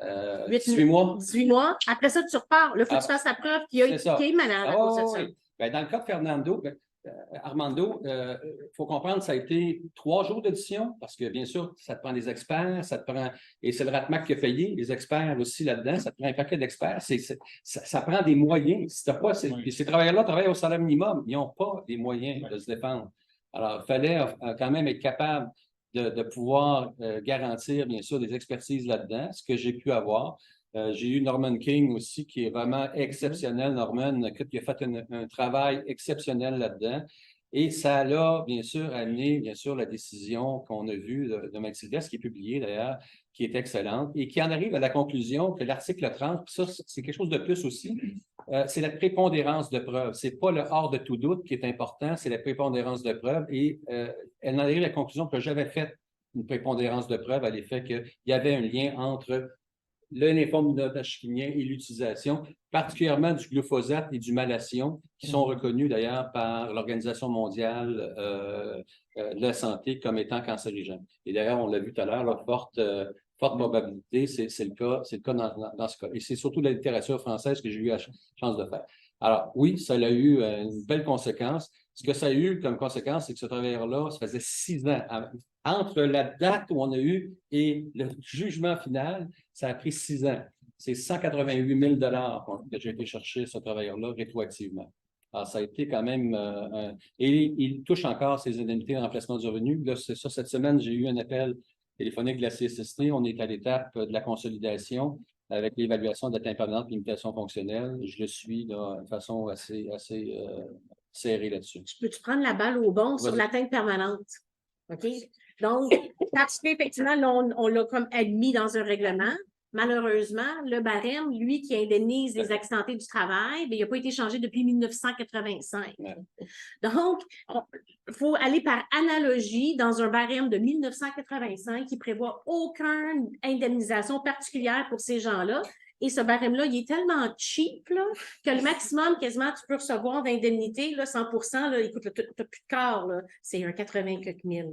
18 mois. 18 mois. Après ça, tu repars. Là, il faut que tu fasses la preuve qu'il est malade à cause de ça. Ben, dans le cas de Fernando, Armando, il faut comprendre, ça a été 3 jours d'audition parce que, bien sûr, ça te prend des experts, et c'est le RATMAC qui a payé, les experts aussi là-dedans, ça te prend un paquet d'experts, ça prend des moyens. Si t'as pas, ces travailleurs-là travaillent au salaire minimum, ils n'ont pas les moyens de se défendre. Alors, il fallait quand même être capable de pouvoir garantir, bien sûr, des expertises là-dedans, ce que j'ai pu avoir. J'ai eu Norman King aussi, qui est vraiment exceptionnel. Norman, qui a fait un travail exceptionnel là-dedans. Et ça a, bien sûr, amené, bien sûr, la décision qu'on a vue de Max Sylvestre, qui est publiée d'ailleurs, qui est excellente, et qui en arrive à la conclusion que l'article 30, ça, c'est quelque chose de plus aussi, c'est la prépondérance de preuve. Ce n'est pas le hors de tout doute qui est important, c'est la prépondérance de preuve. Et elle en arrive à la conclusion que j'avais fait une prépondérance de preuve à l'effet qu'il y avait un lien entre le lymphome non-hodgkinien et l'utilisation, particulièrement du glyphosate et du malathion, qui sont reconnus d'ailleurs par l'Organisation mondiale de la santé comme étant cancérigènes. Et d'ailleurs, on l'a vu tout à l'heure, forte probabilité, c'est le cas dans ce cas. Et c'est surtout la littérature française que j'ai eu la chance de faire. Alors, oui, ça a eu une belle conséquence. Ce que ça a eu comme conséquence, c'est que ce travailleur-là, ça faisait 6 ans. Entre la date où on a eu et le jugement final, ça a pris 6 ans. C'est 188 000 que j'ai été chercher ce travailleur-là rétroactivement. Alors, ça a été quand même... et il touche encore ses indemnités de remplacement du revenu. Là, c'est ça, cette semaine, j'ai eu un appel téléphonique de la CSST. On est à l'étape de la consolidation avec l'évaluation d'atteinte permanente, limitation fonctionnelle. Je le suis de façon assez serré là-dessus. Je peux-tu prendre la balle au bon sur Vas-y. l'atteinte permanente? OK? Donc, parce qu'effectivement, là, on l'a comme admis dans un règlement. Malheureusement, le barème, lui, qui indemnise les accidentés du travail, bien, il n'a pas été changé depuis 1985. Ouais. Donc, il faut aller par analogie dans un barème de 1985 qui prévoit aucune indemnisation particulière pour ces gens-là. Et ce barème-là, il est tellement cheap là, que le maximum, quasiment, tu peux recevoir d'indemnité, 100 là, écoute, tu n'as plus de corps, là, c'est un 80 quelques mille.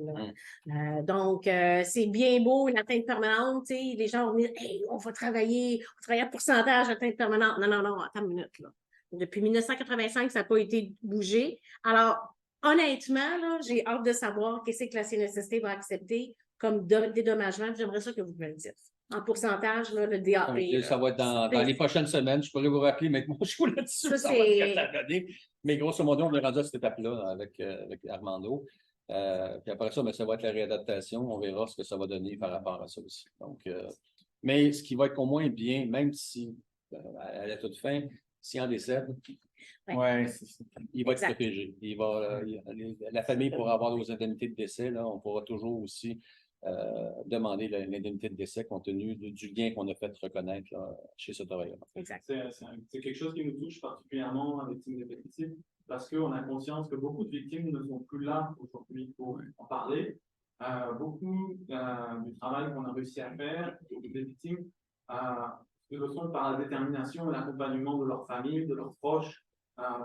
Donc, c'est bien beau, l'atteinte permanente, tu sais, les gens vont dire, hey, on va travailler à pourcentage d'atteinte permanente. Non, non, non, attends une minute. Là. Depuis 1985, ça n'a pas été bougé. Alors, honnêtement, là, j'ai hâte de savoir qu'est-ce que la CNSST va accepter comme dédommagement. J'aimerais ça que vous me le dites. En pourcentage, là, le DAP. Ça va être dans les prochaines semaines. Je pourrais vous rappeler, mais moi, je suis là-dessus. Ça, Ça va être ce que ça a donné. Mais grosso modo, on est rendu à cette étape-là avec Armando. Puis après ça, ça va être la réadaptation. On verra ce que ça va donner par rapport à ça aussi. Donc, mais ce qui va être au moins bien, même si, à la toute fin, s'il en décède, Ouais, c'est ça. il va être Exact. protégé. La famille pourra avoir nos indemnités de décès. Là, on pourra toujours aussi demander l'indemnité de décès compte tenu du lien qu'on a fait reconnaître là, chez ce travailleur. Exact. C'est quelque chose qui nous touche particulièrement à victimes des pesticides parce qu'on a conscience que beaucoup de victimes ne sont plus là aujourd'hui pour en parler. Beaucoup du travail qu'on a réussi à faire, des victimes, le sont par la détermination et l'accompagnement de leur famille, de leurs proches,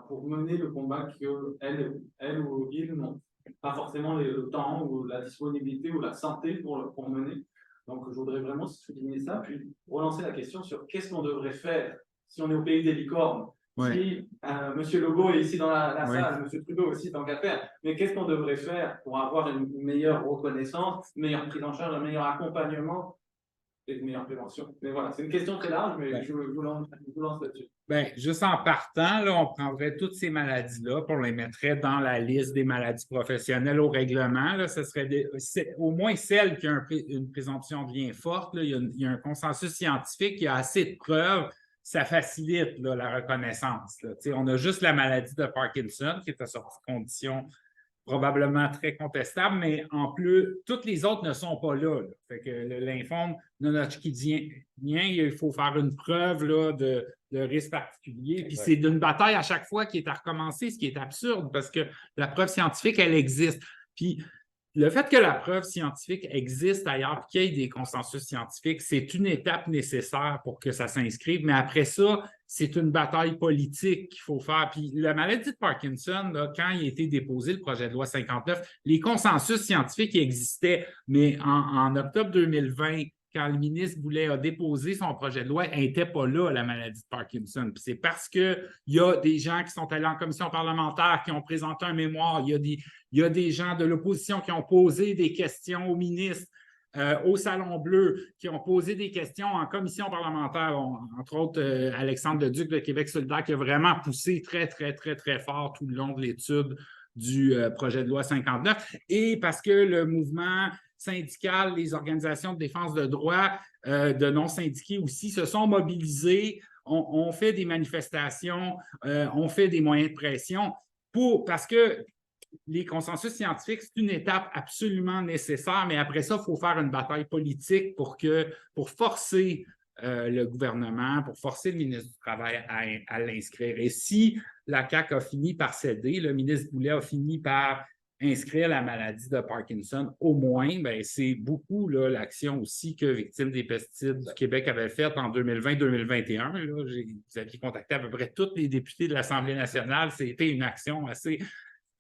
pour mener le combat qu'elles ou ils n'ont pas forcément le temps ou la disponibilité ou la santé pour mener. Donc, je voudrais vraiment souligner ça, puis relancer la question sur qu'est-ce qu'on devrait faire si on est au pays des licornes. Ouais. Si M. Legault est ici dans la Ouais. salle, M. Trudeau aussi, tant qu'à faire, mais qu'est-ce qu'on devrait faire pour avoir une meilleure reconnaissance, une meilleure prise en charge, un meilleur accompagnement et une meilleure prévention? Mais voilà, c'est une question très large, mais Ouais. je vous lance là-dessus. Bien, juste en partant, là, on prendrait toutes ces maladies-là, puis on les mettrait dans la liste des maladies professionnelles au règlement. Là, ce serait au moins celles qui ont une présomption bien forte. Là, il y a un consensus scientifique, il y a assez de preuves, ça facilite là, la reconnaissance. Là. On a juste la maladie de Parkinson, qui est à sortie de condition probablement très contestable, mais en plus, toutes les autres ne sont pas là. Fait que le lymphome non-Hodgkinien, il faut faire une preuve là, de risque particulier. Puis c'est d'une bataille à chaque fois qui est à recommencer, ce qui est absurde parce que la preuve scientifique, elle existe. Puis le fait que la preuve scientifique existe ailleurs, qu'il y ait des consensus scientifiques, c'est une étape nécessaire pour que ça s'inscrive. Mais après ça, c'est une bataille politique qu'il faut faire. Puis la maladie de Parkinson, là, quand il a été déposé le projet de loi 59, les consensus scientifiques existaient, mais en octobre 2020, quand le ministre Boulet a déposé son projet de loi, elle n'était pas là, la maladie de Parkinson. Puis c'est parce qu'il y a des gens qui sont allés en commission parlementaire, qui ont présenté un mémoire, il y a des gens de l'opposition qui ont posé des questions au ministre, au Salon Bleu, qui ont posé des questions en commission parlementaire, entre autres Alexandre Leduc de Québec solidaire, qui a vraiment poussé très, très, très, très fort tout le long de l'étude du projet de loi 59, et parce que le mouvement syndical, les organisations de défense de droits de non-syndiqués aussi se sont mobilisés, on fait des manifestations, on fait des moyens de pression parce que les consensus scientifiques, c'est une étape absolument nécessaire, mais après ça, il faut faire une bataille politique pour forcer le gouvernement, pour forcer le ministre du Travail à l'inscrire. Et si la CAQ a fini par céder, le ministre Boulet a fini par inscrire la maladie de Parkinson, au moins, ben, c'est beaucoup là, l'action aussi que Victimes des pesticides du Québec avait faite en 2020-2021. Vous aviez contacté à peu près tous les députés de l'Assemblée nationale. C'était une action assez...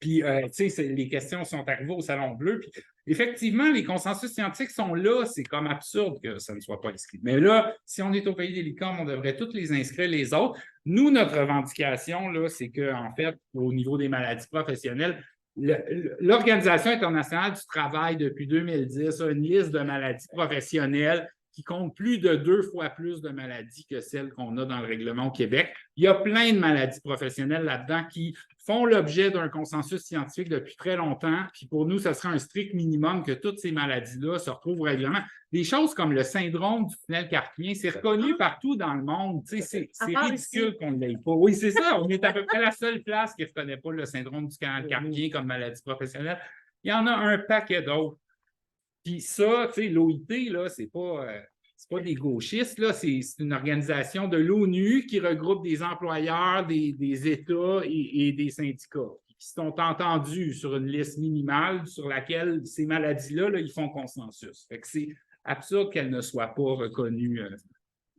Puis, tu sais, les questions sont arrivées au Salon Bleu. Puis, effectivement, les consensus scientifiques sont là. C'est comme absurde que ça ne soit pas inscrit. Mais là, si on est au pays des licornes, on devrait tous les inscrire les autres. Nous, notre revendication, là, c'est qu'en fait, au niveau des maladies professionnelles, l'Organisation internationale du travail, depuis 2010, a une liste de maladies professionnelles qui comptent plus de 2 fois plus de maladies que celles qu'on a dans le règlement au Québec. Il y a plein de maladies professionnelles là-dedans qui font l'objet d'un consensus scientifique depuis très longtemps. Puis pour nous, ce serait un strict minimum que toutes ces maladies-là se retrouvent au règlement. Des choses comme le syndrome du tunnel carpien, c'est reconnu partout dans le monde. Tu sais, c'est ridicule qu'on ne l'ait pas. Oui, c'est ça. On est à peu près la seule place qui ne reconnaît pas le syndrome du tunnel carpien comme maladie professionnelle. Il y en a un paquet d'autres. Puis ça, tu sais, l'OIT, là, c'est pas des gauchistes, là, c'est une organisation de l'ONU qui regroupe des employeurs, des États et des syndicats qui sont entendus sur une liste minimale sur laquelle ces maladies-là, là, ils font consensus. Fait que c'est absurde qu'elles ne soient pas reconnues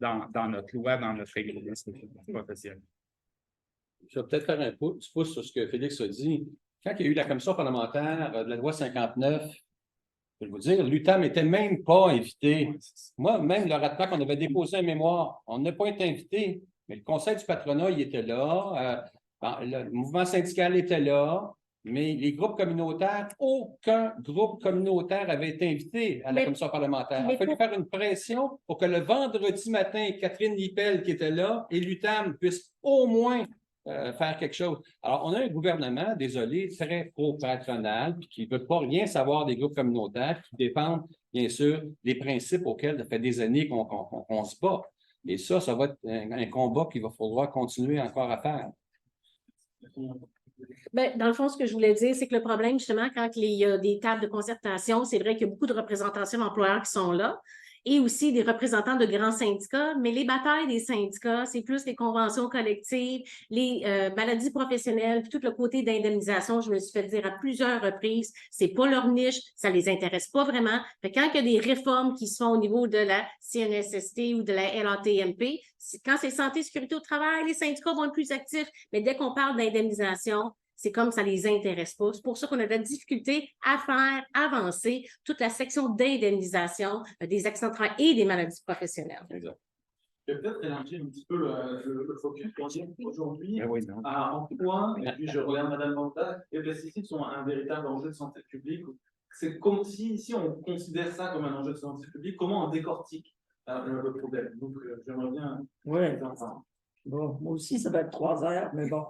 dans notre loi, dans notre règlement professionnel. Je vais peut-être faire un pouce sur ce que Félix a dit. Quand il y a eu la commission parlementaire de la loi 59, je vais vous dire, l'UTAM n'était même pas invité. Moi, même le RATMAC, on avait déposé un mémoire. On n'a pas été invité, mais le conseil du patronat, il était là. Le mouvement syndical était là. Mais les groupes communautaires, aucun groupe communautaire avait été invité à la commission parlementaire. Il a fallu faire une pression pour que le vendredi matin, Catherine Lippel, qui était là, et l'UTAM puissent au moins faire quelque chose. Alors, on a un gouvernement, désolé, très pro-patronal, puis qui ne veut pas rien savoir des groupes communautaires, qui défendent, bien sûr, des principes auxquels ça fait des années qu'on se bat. Et ça va être un combat qu'il va falloir continuer encore à faire. Bien, dans le fond, ce que je voulais dire, c'est que le problème, justement, quand il y a des tables de concertation, c'est vrai qu'il y a beaucoup de représentations d'employeurs qui sont là et aussi des représentants de grands syndicats, mais les batailles des syndicats, c'est plus les conventions collectives, les maladies professionnelles, puis tout le côté d'indemnisation, je me suis fait dire à plusieurs reprises, c'est pas leur niche, ça les intéresse pas vraiment. Fait quand il y a des réformes qui se font au niveau de la CNSST ou de la LATMP, quand c'est santé, sécurité au travail, les syndicats vont être plus actifs, mais dès qu'on parle d'indemnisation, c'est comme ça ne les intéresse pas. C'est pour ça qu'on a de la difficulté à faire avancer toute la section d'indemnisation des accidents de travail et des maladies professionnelles. Exact. Je vais peut-être élargir un petit peu le focus pour dire qu'aujourd'hui, Oui, en point, et puis je regarde Mme Manta, les pesticides sont un véritable enjeu de santé publique. C'est comme si on considère ça comme un enjeu de santé publique, comment on décortique le problème. Donc, j'aimerais bien. Oui. Bon, moi aussi, ça va être 3 heures, mais bon.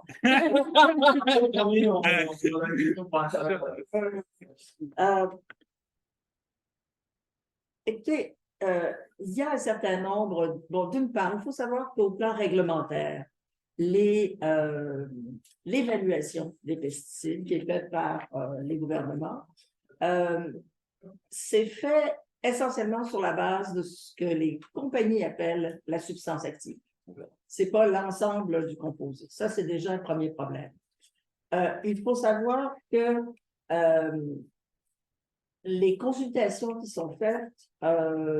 Écoutez, il y a un certain nombre. Bon, d'une part, il faut savoir qu'au plan réglementaire, l'évaluation des pesticides qui est faite par les gouvernements, c'est fait essentiellement sur la base de ce que les compagnies appellent la substance active. Ce n'est pas l'ensemble du composé. Ça, c'est déjà un premier problème. Il faut savoir que les consultations qui sont faites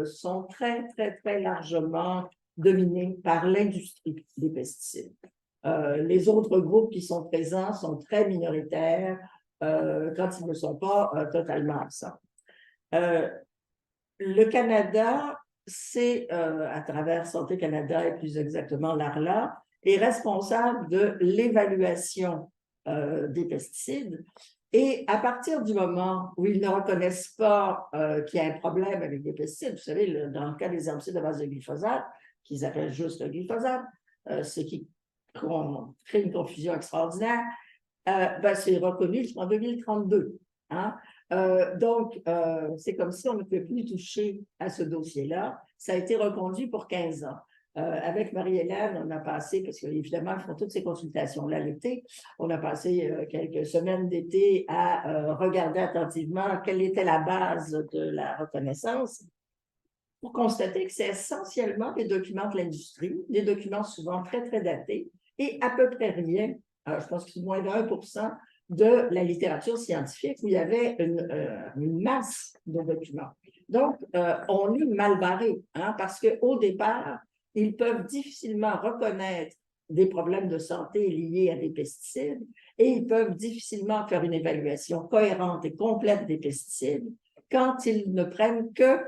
sont très, très, très largement dominées par l'industrie des pesticides. Les autres groupes qui sont présents sont très minoritaires quand ils ne sont pas totalement absents. Le Canada, c'est, à travers Santé Canada et plus exactement l'ARLA, est responsable de l'évaluation des pesticides. Et à partir du moment où ils ne reconnaissent pas qu'il y a un problème avec les pesticides, vous savez, dans le cas des herbicides à base de glyphosate, qu'ils appellent juste le glyphosate, ce qui crée une confusion extraordinaire, c'est reconnu jusqu'en 2032. Hein? Donc, c'est comme si on ne pouvait plus toucher à ce dossier-là. Ça a été reconduit pour 15 ans. Avec Marie-Hélène, on a passé, parce qu'évidemment, ils font toutes ces consultations-là l'été, on a passé quelques semaines d'été à regarder attentivement quelle était la base de la reconnaissance pour constater que c'est essentiellement des documents de l'industrie, des documents souvent très, très datés, et à peu près rien, je pense que c'est moins de 1% de la littérature scientifique où il y avait une masse de documents. Donc, on est mal barré, hein, parce qu'au départ, ils peuvent difficilement reconnaître des problèmes de santé liés à des pesticides et ils peuvent difficilement faire une évaluation cohérente et complète des pesticides quand ils ne prennent que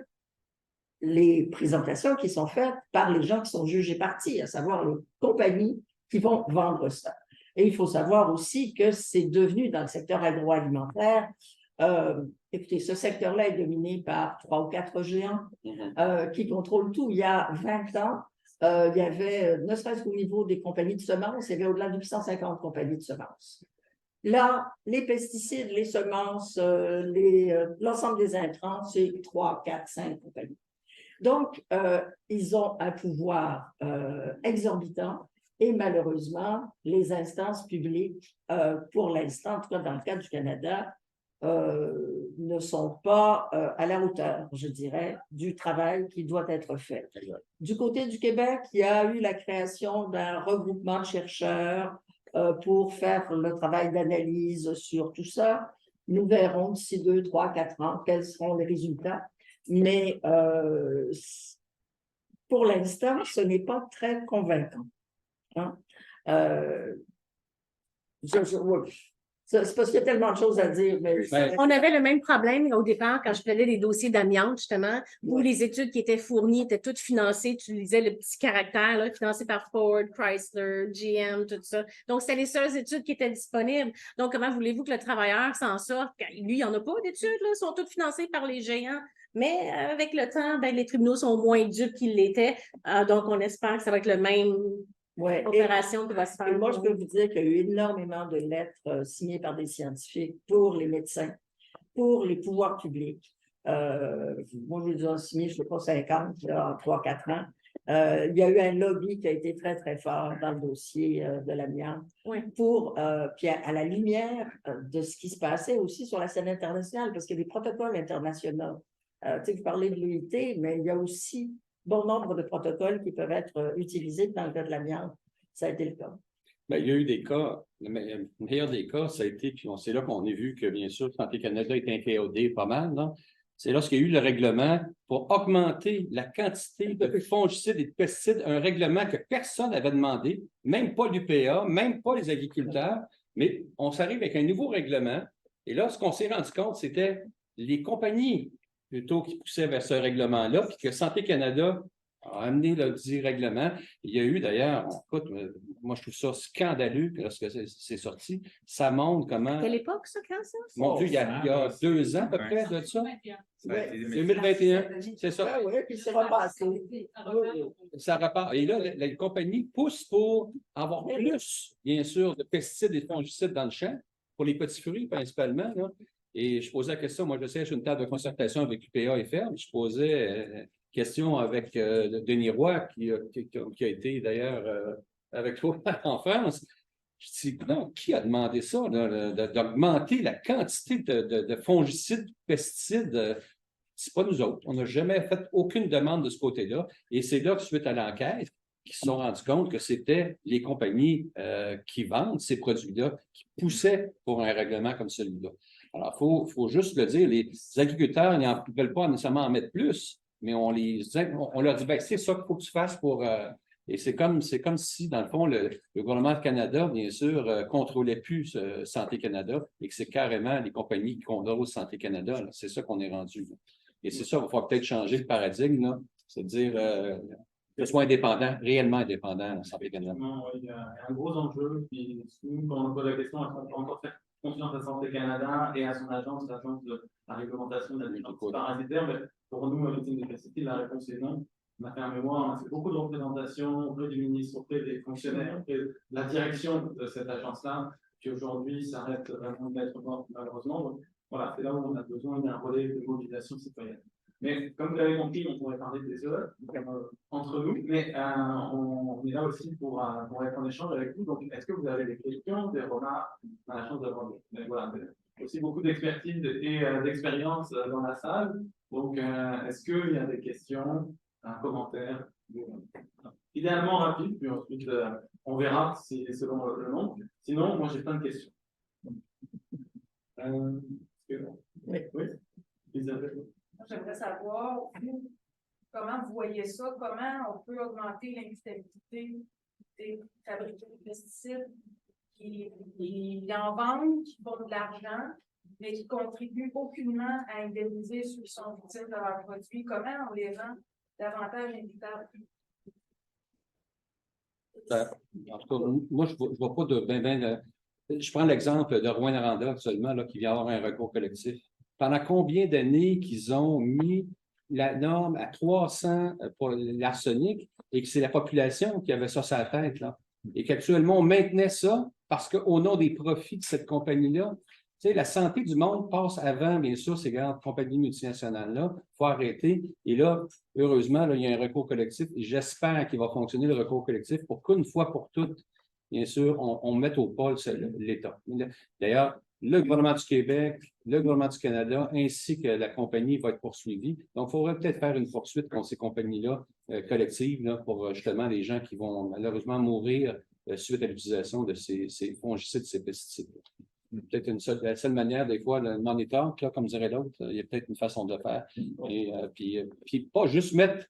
les présentations qui sont faites par les gens qui sont jugés partis, à savoir les compagnies qui vont vendre ça. Et il faut savoir aussi que c'est devenu, dans le secteur agroalimentaire, Écoutez, ce secteur-là est dominé par 3 ou 4 géants Mhm. qui contrôlent tout. Il y a 20 ans, il y avait, ne serait-ce qu'au niveau des compagnies de semences, il y avait au-delà de 850 compagnies de semences. Là, les pesticides, les semences, l'ensemble des intrants, c'est 3, 4, 5 compagnies. Donc, ils ont un pouvoir exorbitant et malheureusement, les instances publiques, pour l'instant, en tout cas dans le cas du Canada, ne sont pas à la hauteur, je dirais, du travail qui doit être fait. Du côté du Québec, il y a eu la création d'un regroupement de chercheurs pour faire le travail d'analyse sur tout ça. Nous verrons d'ici 2, 3, 4 ans quels seront les résultats. Mais pour l'instant, ce n'est pas très convaincant. Hein? Oui. C'est parce qu'il y a tellement de choses à dire. Mais On avait le même problème au départ quand je prenais des dossiers d'amiante, justement, où les études qui étaient fournies étaient toutes financées. Tu lisais le petit caractère, là, financé par Ford, Chrysler, GM, tout ça. Donc, c'était les seules études qui étaient disponibles. Donc, comment voulez-vous que le travailleur s'en sorte? Lui, il n'y en a pas d'études, là, ils sont toutes financées par les géants. Mais avec le temps, ben, les tribunaux sont moins durs qu'ils l'étaient. Donc, on espère que ça va être le même opération qui va se faire. Et moi, je peux vous dire qu'il y a eu énormément de lettres signées par des scientifiques pour les médecins, pour les pouvoirs publics. Moi, je les ai signé, je ne sais pas, 50, là, en 3-4 ans. Il y a eu un lobby qui a été très, très fort dans le dossier de l'amiante pour, puis à la lumière de ce qui se passait aussi sur la scène internationale, parce qu'il y a des protocoles internationaux. Tu sais, vous parlez de l'UIT, mais il y a aussi bon nombre de protocoles qui peuvent être utilisés dans le cas de l'amiante. Ça a été le cas. Bien, il y a eu des cas, le meilleur des cas, ça a été, puis c'est là qu'on a vu que, bien sûr, Santé Canada est inféodé pas mal, non? C'est lorsqu'il y a eu le règlement pour augmenter la quantité de fongicides et de pesticides, un règlement que personne n'avait demandé, même pas l'UPA, même pas les agriculteurs, mais on s'arrive avec un nouveau règlement. Et là, ce qu'on s'est rendu compte, c'était les compagnies plutôt qui poussaient vers ce règlement-là, puis que Santé Canada a amené le dit règlement. Il y a eu d'ailleurs, écoute, moi je trouve ça scandaleux lorsque c'est sorti. Ça montre comment. Quelle époque, ça, quand ça? Mon Dieu, il y a 2 ans à peu près de ça. 2021, c'est ça. Oui, puis c'est repassé. Ça repart. Et là, les compagnies poussent pour avoir plus, bien sûr, de pesticides et de fongicides dans le champ, pour les petits fruits principalement. Là. Et je posais la question, moi je sais, j'ai une table de concertation avec UPA et Ferme, je posais question avec Denis Roy, qui a été d'ailleurs avec toi en France. Je dis, non, qui a demandé ça, d'augmenter la quantité de fongicides, de pesticides? C'est pas nous autres. On n'a jamais fait aucune demande de ce côté-là. Et c'est là que, suite à l'enquête, qui se sont rendus compte que c'était les compagnies qui vendent ces produits-là qui poussaient pour un règlement comme celui-là. Alors, il faut juste le dire, les agriculteurs ne veulent pas nécessairement en mettre plus, mais on leur dit, ben, c'est ça qu'il faut que tu fasses pour... et c'est comme si, dans le fond, le gouvernement du Canada, bien sûr, contrôlait plus Santé Canada et que c'est carrément les compagnies qui contrôlent Santé Canada. C'est ça qu'on est rendu. Là. Et c'est ça, il va falloir peut-être changer le paradigme, c'est-à-dire que ce soit indépendant, réellement indépendant, Santé Canada. Il y a un gros enjeu. Puis, nous, quand on pose la question, est-ce qu'on peut encore faire confiance à Santé Canada et à son agence, l'agence de la réglementation de la défense parasitaire? Mais pour nous, Médecine des pesticides, la réponse est non. On a fait un mémoire, on a fait beaucoup de représentations auprès du ministre, auprès des fonctionnaires, auprès de la direction de cette agence-là, qui aujourd'hui s'arrête vraiment d'être morte, malheureusement. Donc, voilà, c'est là où on a besoin d'un relais de mobilisation citoyenne. Mais comme vous l'avez compris, on pourrait parler des heures entre nous, mais on est là aussi pour être en échange avec vous. Donc, est-ce que vous avez des questions, des remarques? On a la chance d'avoir voilà, aussi beaucoup d'expertise et d'expérience dans la salle. Donc, est-ce qu'il y a des questions, un commentaire? Idéalement rapide, puis ensuite on verra si selon le nombre. Sinon, moi j'ai plein de questions. Oui. Isabelle. J'aimerais savoir comment vous voyez ça, comment on peut augmenter l'invitabilité des fabricants de pesticides qui en vendent, qui font de l'argent, mais qui contribuent aucunement à indemniser ceux qui sont victimes de leurs produits. Comment on les rend davantage invitables? En tout cas, moi, je ne vois pas de Je prends l'exemple de Rouyn-Noranda actuellement, là, qui vient avoir un recours collectif. Pendant combien d'années qu'ils ont mis la norme à 300 pour l'arsenic et que c'est la population qui avait ça sur la tête, là. Et qu'actuellement, on maintenait ça parce qu'au nom des profits de cette compagnie-là, tu sais, la santé du monde passe avant, bien sûr, ces grandes compagnies multinationales-là. Il faut arrêter. Et là, heureusement, là, il y a un recours collectif. Et j'espère qu'il va fonctionner, le recours collectif, pour qu'une fois pour toutes, bien sûr, on mette au pôle l'État. D'ailleurs, le gouvernement du Québec, le gouvernement du Canada, ainsi que la compagnie va être poursuivie. Donc, il faudrait peut-être faire une poursuite contre ces compagnies-là collectives là, pour justement les gens qui vont malheureusement mourir suite à l'utilisation de ces fongicides, ces pesticides. Peut-être la seule manière, des fois, le money talk, là, comme dirait l'autre, il y a peut-être une façon de le faire. Et puis pas juste mettre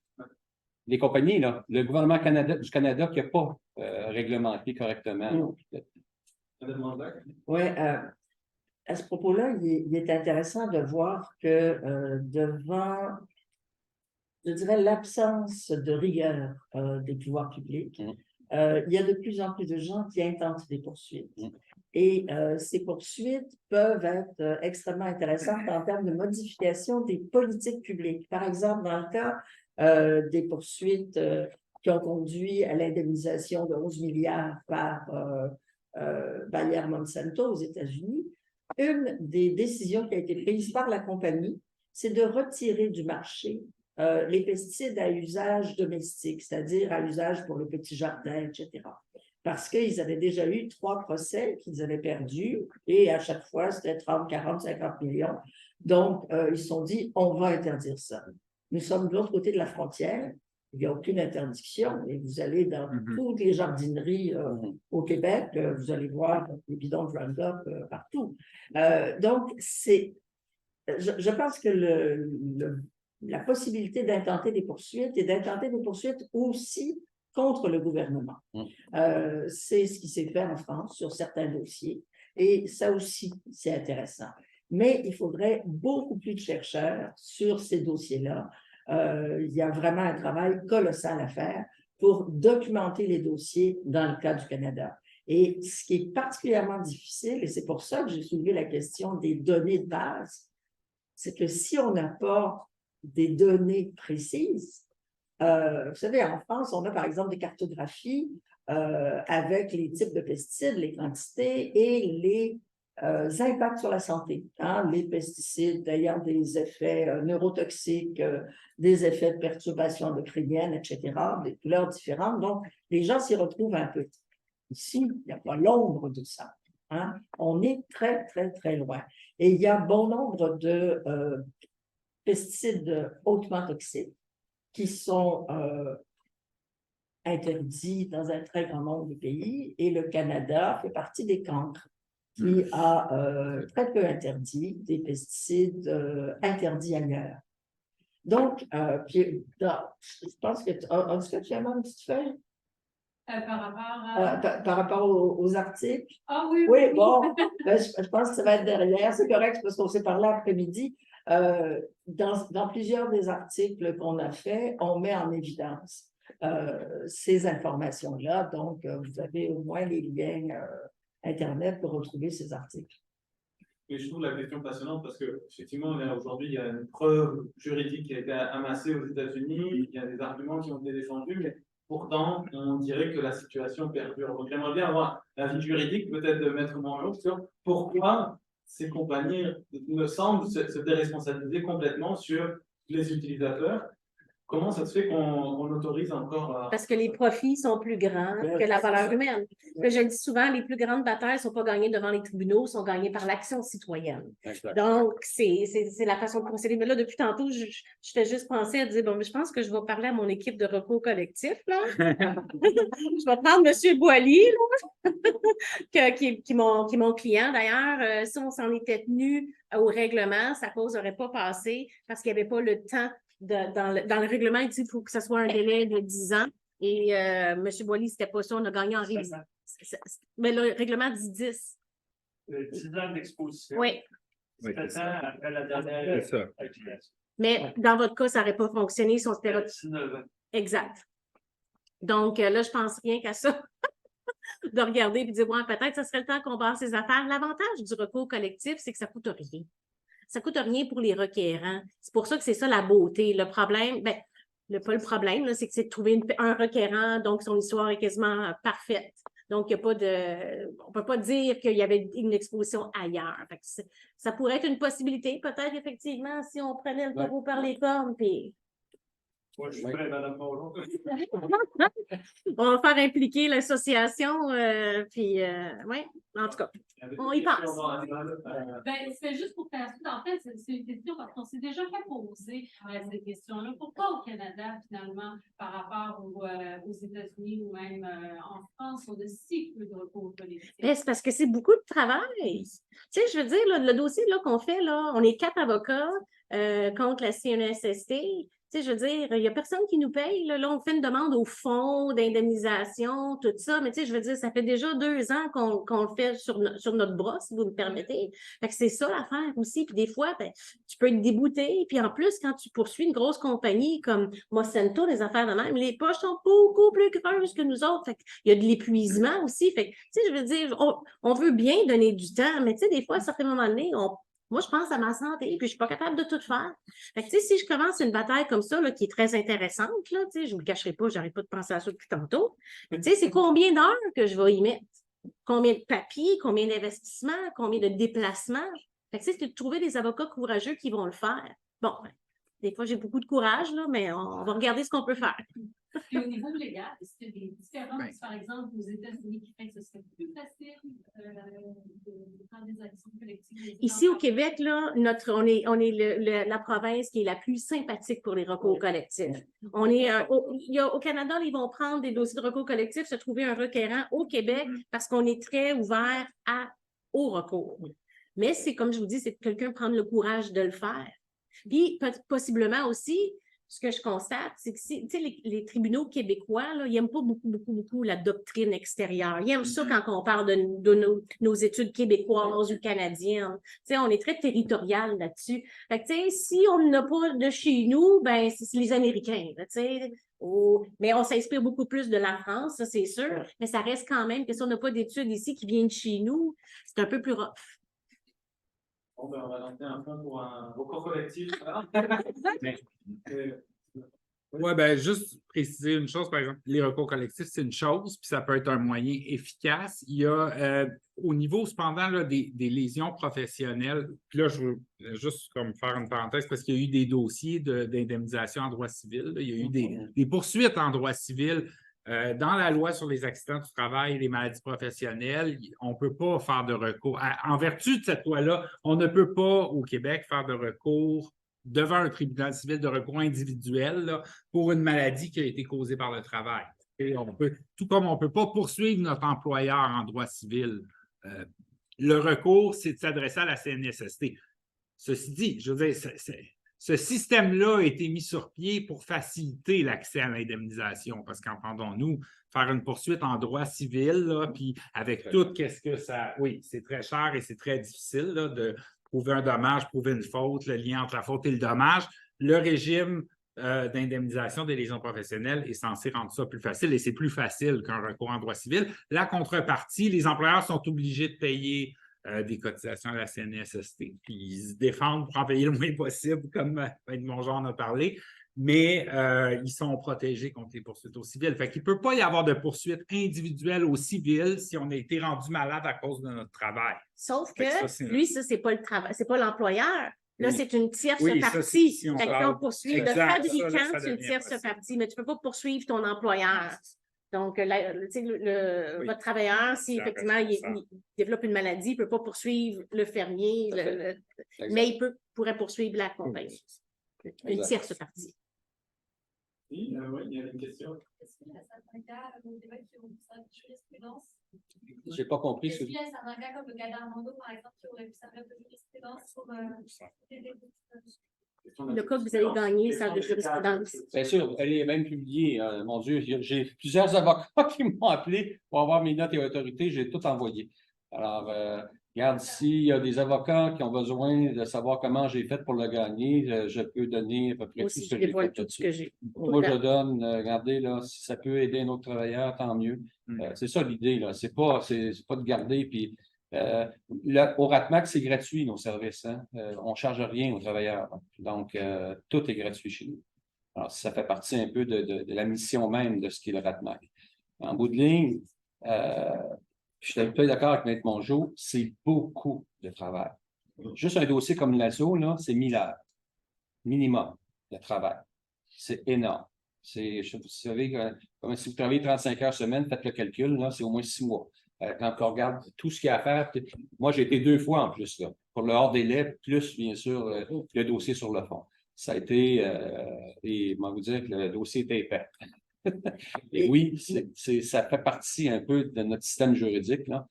les compagnies, là, le gouvernement du Canada qui n'a pas réglementé correctement. Oui, à ce propos-là, il est intéressant de voir que devant, je dirais, l'absence de rigueur des pouvoirs publics, il y a de plus en plus de gens qui intentent des poursuites. Et ces poursuites peuvent être extrêmement intéressantes en termes de modification des politiques publiques. Par exemple, dans le cas des poursuites qui ont conduit à l'indemnisation de 11 milliards par Bayer Monsanto aux États-Unis, une des décisions qui a été prise par la compagnie, c'est de retirer du marché les pesticides à usage domestique, c'est-à-dire à usage pour le petit jardin, etc. Parce qu'ils avaient déjà eu 3 procès qu'ils avaient perdus et à chaque fois, c'était 30, 40, 50 millions. Donc, ils se sont dit, on va interdire ça. Nous sommes de l'autre côté de la frontière. Il n'y a aucune interdiction. Et vous allez dans toutes les jardineries au Québec, vous allez voir les bidons de Roundup partout. Donc, je pense que la possibilité d'intenter des poursuites et d'intenter des poursuites aussi contre le gouvernement. C'est ce qui s'est fait en France sur certains dossiers. Et ça aussi, c'est intéressant. Mais il faudrait beaucoup plus de chercheurs sur ces dossiers-là. Il y a vraiment un travail colossal à faire pour documenter les dossiers dans le cas du Canada. Et ce qui est particulièrement difficile, et c'est pour ça que j'ai soulevé la question des données de base, c'est que si on n'a pas des données précises, vous savez, en France, on a par exemple des cartographies avec les types de pesticides, les quantités et les impacts sur la santé. Hein? Les pesticides ayant des effets neurotoxiques, des effets de perturbation endocrinienne, etc., des couleurs différentes. Donc, les gens s'y retrouvent un peu. Ici, il n'y a pas l'ombre de ça. Hein? On est très, très, très loin. Et il y a bon nombre de pesticides hautement toxiques qui sont interdits dans un très grand nombre de pays. Et le Canada fait partie des cancres qui a très peu interdit des pesticides interdits ailleurs. Donc, puis, je pense que est-ce que tu as une petite feuille? Par rapport aux articles? Ah oui, oui. Bon, ben, je pense que ça va être derrière. C'est correct parce qu'on s'est parlé après-midi. Dans plusieurs des articles qu'on a faits, on met en évidence ces informations-là. Donc, vous avez au moins les liens Internet pour retrouver ces articles. Et je trouve la question passionnante parce qu'effectivement, aujourd'hui, il y a une preuve juridique qui a été amassée aux États-Unis, il y a des arguments qui ont été défendus, mais pourtant, on dirait que la situation perdure. Donc, j'aimerais bien avoir l'avis juridique, peut-être de Maître Mongeau, sur pourquoi ces compagnies me semblent se déresponsabiliser complètement sur les utilisateurs. Comment ça se fait qu'on autorise encore Parce que les profits sont plus grands que la valeur humaine. Je le dis souvent, les plus grandes batailles ne sont pas gagnées devant les tribunaux, sont gagnées par l'action citoyenne. Exact. Donc, c'est la façon de procéder. Mais là, depuis tantôt, je fais juste penser à dire, bon, mais je pense que je vais parler à mon équipe de recours collectif, là. Je vais prendre M. Boily, là, qui est mon client, d'ailleurs. Si on s'en était tenu au règlement, sa cause n'aurait pas passé parce qu'il n'y avait pas le temps. Dans le règlement, il dit qu'il faut que ce soit un délai de 10 ans. Et M. Boily, c'était pas ça, on a gagné en révision. Mais le règlement dit 10. 10 ans d'exposition. Oui. C'est après la dernière activation. Mais dans votre cas, ça n'aurait pas fonctionné si on s'était... 19 ans. Exact. Donc là, je pense rien qu'à ça. de regarder et de dire, ouais, peut-être ça serait le temps qu'on barre ses affaires. L'avantage du recours collectif, c'est que ça ne coûte rien. Ça ne coûte rien pour les requérants. C'est pour ça que c'est ça la beauté. Le problème, ben, pas le problème, là, c'est que c'est de trouver un requérant, donc son histoire est quasiment parfaite. Donc, il y a pas de, on ne peut pas dire qu'il y avait une exposition ailleurs. Fait que ça pourrait être une possibilité, peut-être, effectivement, si on prenait le taureau par les cornes, puis Moi, je suis prêt, Mme Paulon. on va faire impliquer l'association, puis, oui, en tout cas, on y pense. Ben, c'est juste pour faire ça. En fait, c'est une question parce qu'on s'est déjà fait poser cette question-là. Pourquoi au Canada, finalement, par rapport aux États-Unis ou même en France, on a si peu de recours collectif? Ben, c'est parce que c'est beaucoup de travail. Tu sais, je veux dire, là, le dossier là, qu'on fait, là, on est 4 avocats contre la CNESST. Tu sais, je veux dire, il n'y a personne qui nous paye. Là, on fait une demande au fonds d'indemnisation, tout ça. Mais tu sais, je veux dire, ça fait déjà 2 ans qu'on le fait sur notre bras, si vous me permettez. Fait que c'est ça l'affaire aussi. Puis des fois, ben, tu peux être débouté. Puis en plus, quand tu poursuis une grosse compagnie comme Mocento, les affaires de même, les poches sont beaucoup plus creuses que nous autres. Fait qu'il y a de l'épuisement aussi. Fait que, tu sais, je veux dire, on veut bien donner du temps, mais tu sais, des fois, à certains moments donnés, moi, je pense à ma santé, puis je ne suis pas capable de tout faire. Fait que, tu sais, si je commence une bataille comme ça, là, qui est très intéressante, là, tu sais, je ne vous le cacherai pas, je n'arrête pas de penser à ça depuis tantôt. Mais tu sais, c'est combien d'heures que je vais y mettre? Combien de papiers, combien d'investissements, combien de déplacements? Fait que, tu sais, c'est de trouver des avocats courageux qui vont le faire. Bon, des fois, j'ai beaucoup de courage, là, mais on va regarder ce qu'on peut faire. Puis au niveau légal, est-ce qu'il y a des différences, par exemple, aux États-Unis qui fait que ce serait plus facile de prendre des actions collectives? Ici, au Québec, là, on est la province qui est la plus sympathique pour les recours collectifs. On est, au Canada, ils vont prendre des dossiers de recours collectifs, se trouver un requérant au Québec parce qu'on est très ouvert au recours. Mais c'est, comme je vous dis, c'est de quelqu'un prendre le courage de le faire. Puis, possiblement aussi, ce que je constate, c'est que les tribunaux québécois, là, ils n'aiment pas beaucoup la doctrine extérieure. Ils aiment ça quand on parle de nos études québécoises ou canadiennes. T'sais, on est très territorial là-dessus. Fait que, si on n'a pas de chez nous, ben c'est les Américains. Là, mais on s'inspire beaucoup plus de la France, ça c'est sûr. Mais ça reste quand même que si on n'a pas d'études ici qui viennent de chez nous, c'est un peu plus rough. Bon, ben, on va lancer un point pour un recours collectif. Oui, bien, juste préciser une chose, par exemple, les recours collectifs, c'est une chose, puis ça peut être un moyen efficace. Il y a, au niveau, cependant, là, des lésions professionnelles, puis là, je veux juste comme faire une parenthèse, parce qu'il y a eu des dossiers d'indemnisation en droit civil, là. Il y a eu des poursuites en droit civil. Dans la loi sur les accidents du travail et les maladies professionnelles, on ne peut pas faire de recours. En vertu de cette loi-là, on ne peut pas, au Québec, faire de recours devant un tribunal civil de recours individuel là, pour une maladie qui a été causée par le travail. Et tout comme on ne peut pas poursuivre notre employeur en droit civil, le recours, c'est de s'adresser à la CNESST. Ceci dit, je veux dire, ce système-là a été mis sur pied pour faciliter l'accès à l'indemnisation, parce qu'entendons-nous, faire une poursuite en droit civil, là, puis avec tout, qu'est-ce que ça... Oui, c'est très cher et c'est très difficile là, de prouver un dommage, prouver une faute, le lien entre la faute et le dommage. Le régime d'indemnisation des lésions professionnelles est censé rendre ça plus facile et c'est plus facile qu'un recours en droit civil. La contrepartie, les employeurs sont obligés de payer des cotisations à la CNESST. Puis ils se défendent pour en payer le moins possible, comme Edmond Jean en a parlé, mais ils sont protégés contre les poursuites au civil. Fait qu'il ne peut pas y avoir de poursuite individuelle au civil si on a été rendu malade à cause de notre travail. Sauf que ça, c'est pas le travail, c'est pas l'employeur. Là, oui. c'est une tierce oui, partie. Si on poursuit le fabricant, c'est une tierce partie, mais tu ne peux pas poursuivre ton employeur. Donc, votre travailleur, si effectivement il développe une maladie, il ne peut pas poursuivre le fermier, mais il pourrait poursuivre la compagnie. Une tierce partie. Oui, il y a une question. Est-ce qu'il y a certains cas au Québec qui ont ça de jurisprudence? Je n'ai pas compris. Est-ce qu'il y a certains cas comme le cas d'Armando, par exemple, qui aurait pu servir de jurisprudence pour le cas que vous avez gagné, ça de jurisprudence. Bien sûr, elle est même publiée. Mon Dieu, j'ai plusieurs avocats qui m'ont appelé pour avoir mes notes et autorités. J'ai tout envoyé. Alors, Regarde, s'il y a des avocats qui ont besoin de savoir comment j'ai fait pour le gagner, je peux donner à peu près Moi tout aussi, ce je que les j'ai vois fait tout ce là-dessus. que j'ai. Moi, je donne, regardez, là, si ça peut aider un autre travailleur, tant mieux. C'est ça l'idée, là. C'est pas de garder. Puis, au RATMAC, c'est gratuit, nos services. Hein? On ne charge rien aux travailleurs. Donc, tout est gratuit chez nous. Alors, ça fait partie un peu de la mission même de ce qu'est le RATMAC. En bout de ligne, je suis tout à fait d'accord avec Maître Mongeau, c'est beaucoup de travail. Juste un dossier comme l'ASO, là, c'est 1000 heures minimum de travail. C'est énorme. Vous savez, si vous travaillez 35 heures semaine, faites le calcul, là, c'est au moins 6 mois. Quand on regarde tout ce qu'il y a à faire, moi, j'ai été 2 fois en plus, là, pour le hors-délai, plus, bien sûr, le dossier sur le fond. Ça a été, et moi, vous dire que le dossier était épais. Et oui, ça fait partie un peu de notre système juridique, là.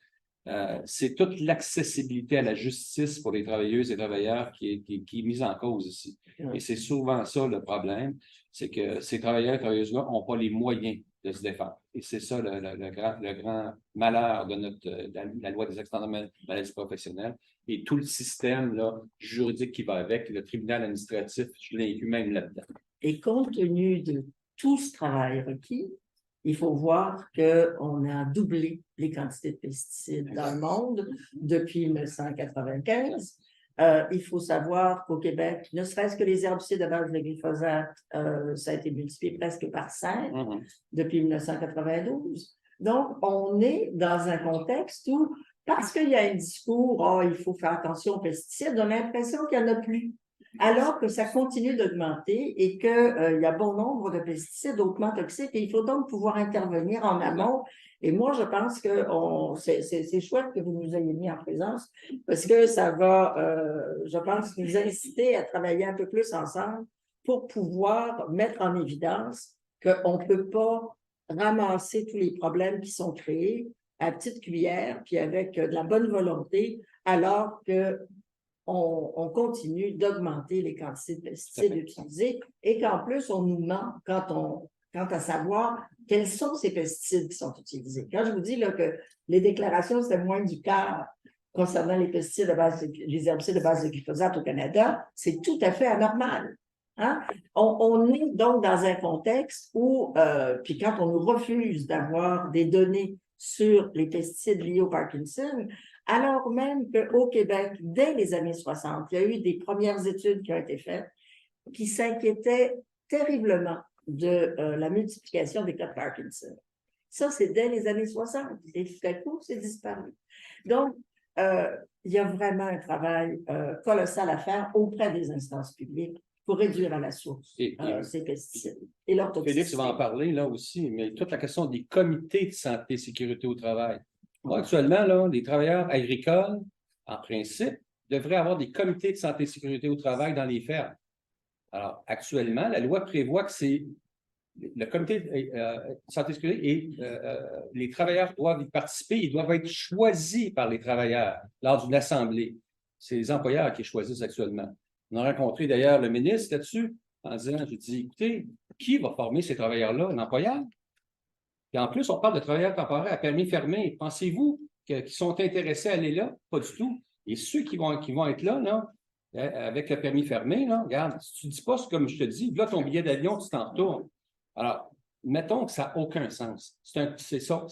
C'est toute l'accessibilité à la justice pour les travailleuses et travailleurs qui est mise en cause ici. Et c'est souvent ça le problème, c'est que ces travailleurs et travailleuses-là n'ont pas les moyens de se défendre. Et c'est ça le grand malheur de la loi des accidents de maladie professionnelle et tout le système là, juridique qui va avec, le tribunal administratif, je l'ai inclus même là-dedans. Et compte tenu de tout ce travail requis, il faut voir qu'on a doublé les quantités de pesticides dans le monde depuis 1995. Il faut savoir qu'au Québec, ne serait-ce que les herbicides à base de glyphosate, ça a été multiplié presque par 5 depuis 1992. Donc, on est dans un contexte où, parce qu'il y a un discours, il faut faire attention aux pesticides, on a l'impression qu'il n'y en a plus. Alors que ça continue d'augmenter et qu'il y a bon nombre de pesticides hautement toxiques et il faut donc pouvoir intervenir en amont. Et moi, je pense que c'est chouette que vous nous ayez mis en présence parce que ça va, je pense, nous inciter à travailler un peu plus ensemble pour pouvoir mettre en évidence qu'on ne peut pas ramasser tous les problèmes qui sont créés à petite cuillère puis avec de la bonne volonté alors que on continue d'augmenter les quantités de pesticides utilisés et qu'en plus, on nous ment quant à savoir quels sont ces pesticides qui sont utilisés. Quand je vous dis là, que les déclarations, c'est moins du quart concernant les pesticides les herbicides de base de glyphosate au Canada, c'est tout à fait anormal. Hein? On est donc dans un contexte où, puis quand on nous refuse d'avoir des données sur les pesticides liés au Parkinson, alors même qu'au Québec, dès les années 60, il y a eu des premières études qui ont été faites qui s'inquiétaient terriblement de la multiplication des cas de Parkinson. Ça, c'est dès les années 60. Et tout à coup, c'est disparu. Donc, il y a vraiment un travail colossal à faire auprès des instances publiques pour réduire à la source ces pesticides et leur toxicité. Félix va en parler là aussi, mais toute la question des comités de santé et sécurité au travail. Moi, actuellement, là, les travailleurs agricoles, en principe, devraient avoir des comités de santé et sécurité au travail dans les fermes. Alors, actuellement, la loi prévoit que c'est le comité de santé et sécurité et les travailleurs doivent y participer, ils doivent être choisis par les travailleurs lors d'une assemblée. C'est les employeurs qui choisissent actuellement. On a rencontré d'ailleurs le ministre là-dessus en disant, j'ai dit, écoutez, qui va former ces travailleurs-là? L'employeur? Et en plus, on parle de travailleurs temporaires à permis fermé. Pensez-vous qu'ils sont intéressés à aller là? Pas du tout. Et ceux qui vont être là, avec le permis fermé, là, regarde, si tu ne dis pas comme je te dis, là, ton billet d'avion, tu t'en retournes. Alors, mettons que ça n'a aucun sens. C'est ça.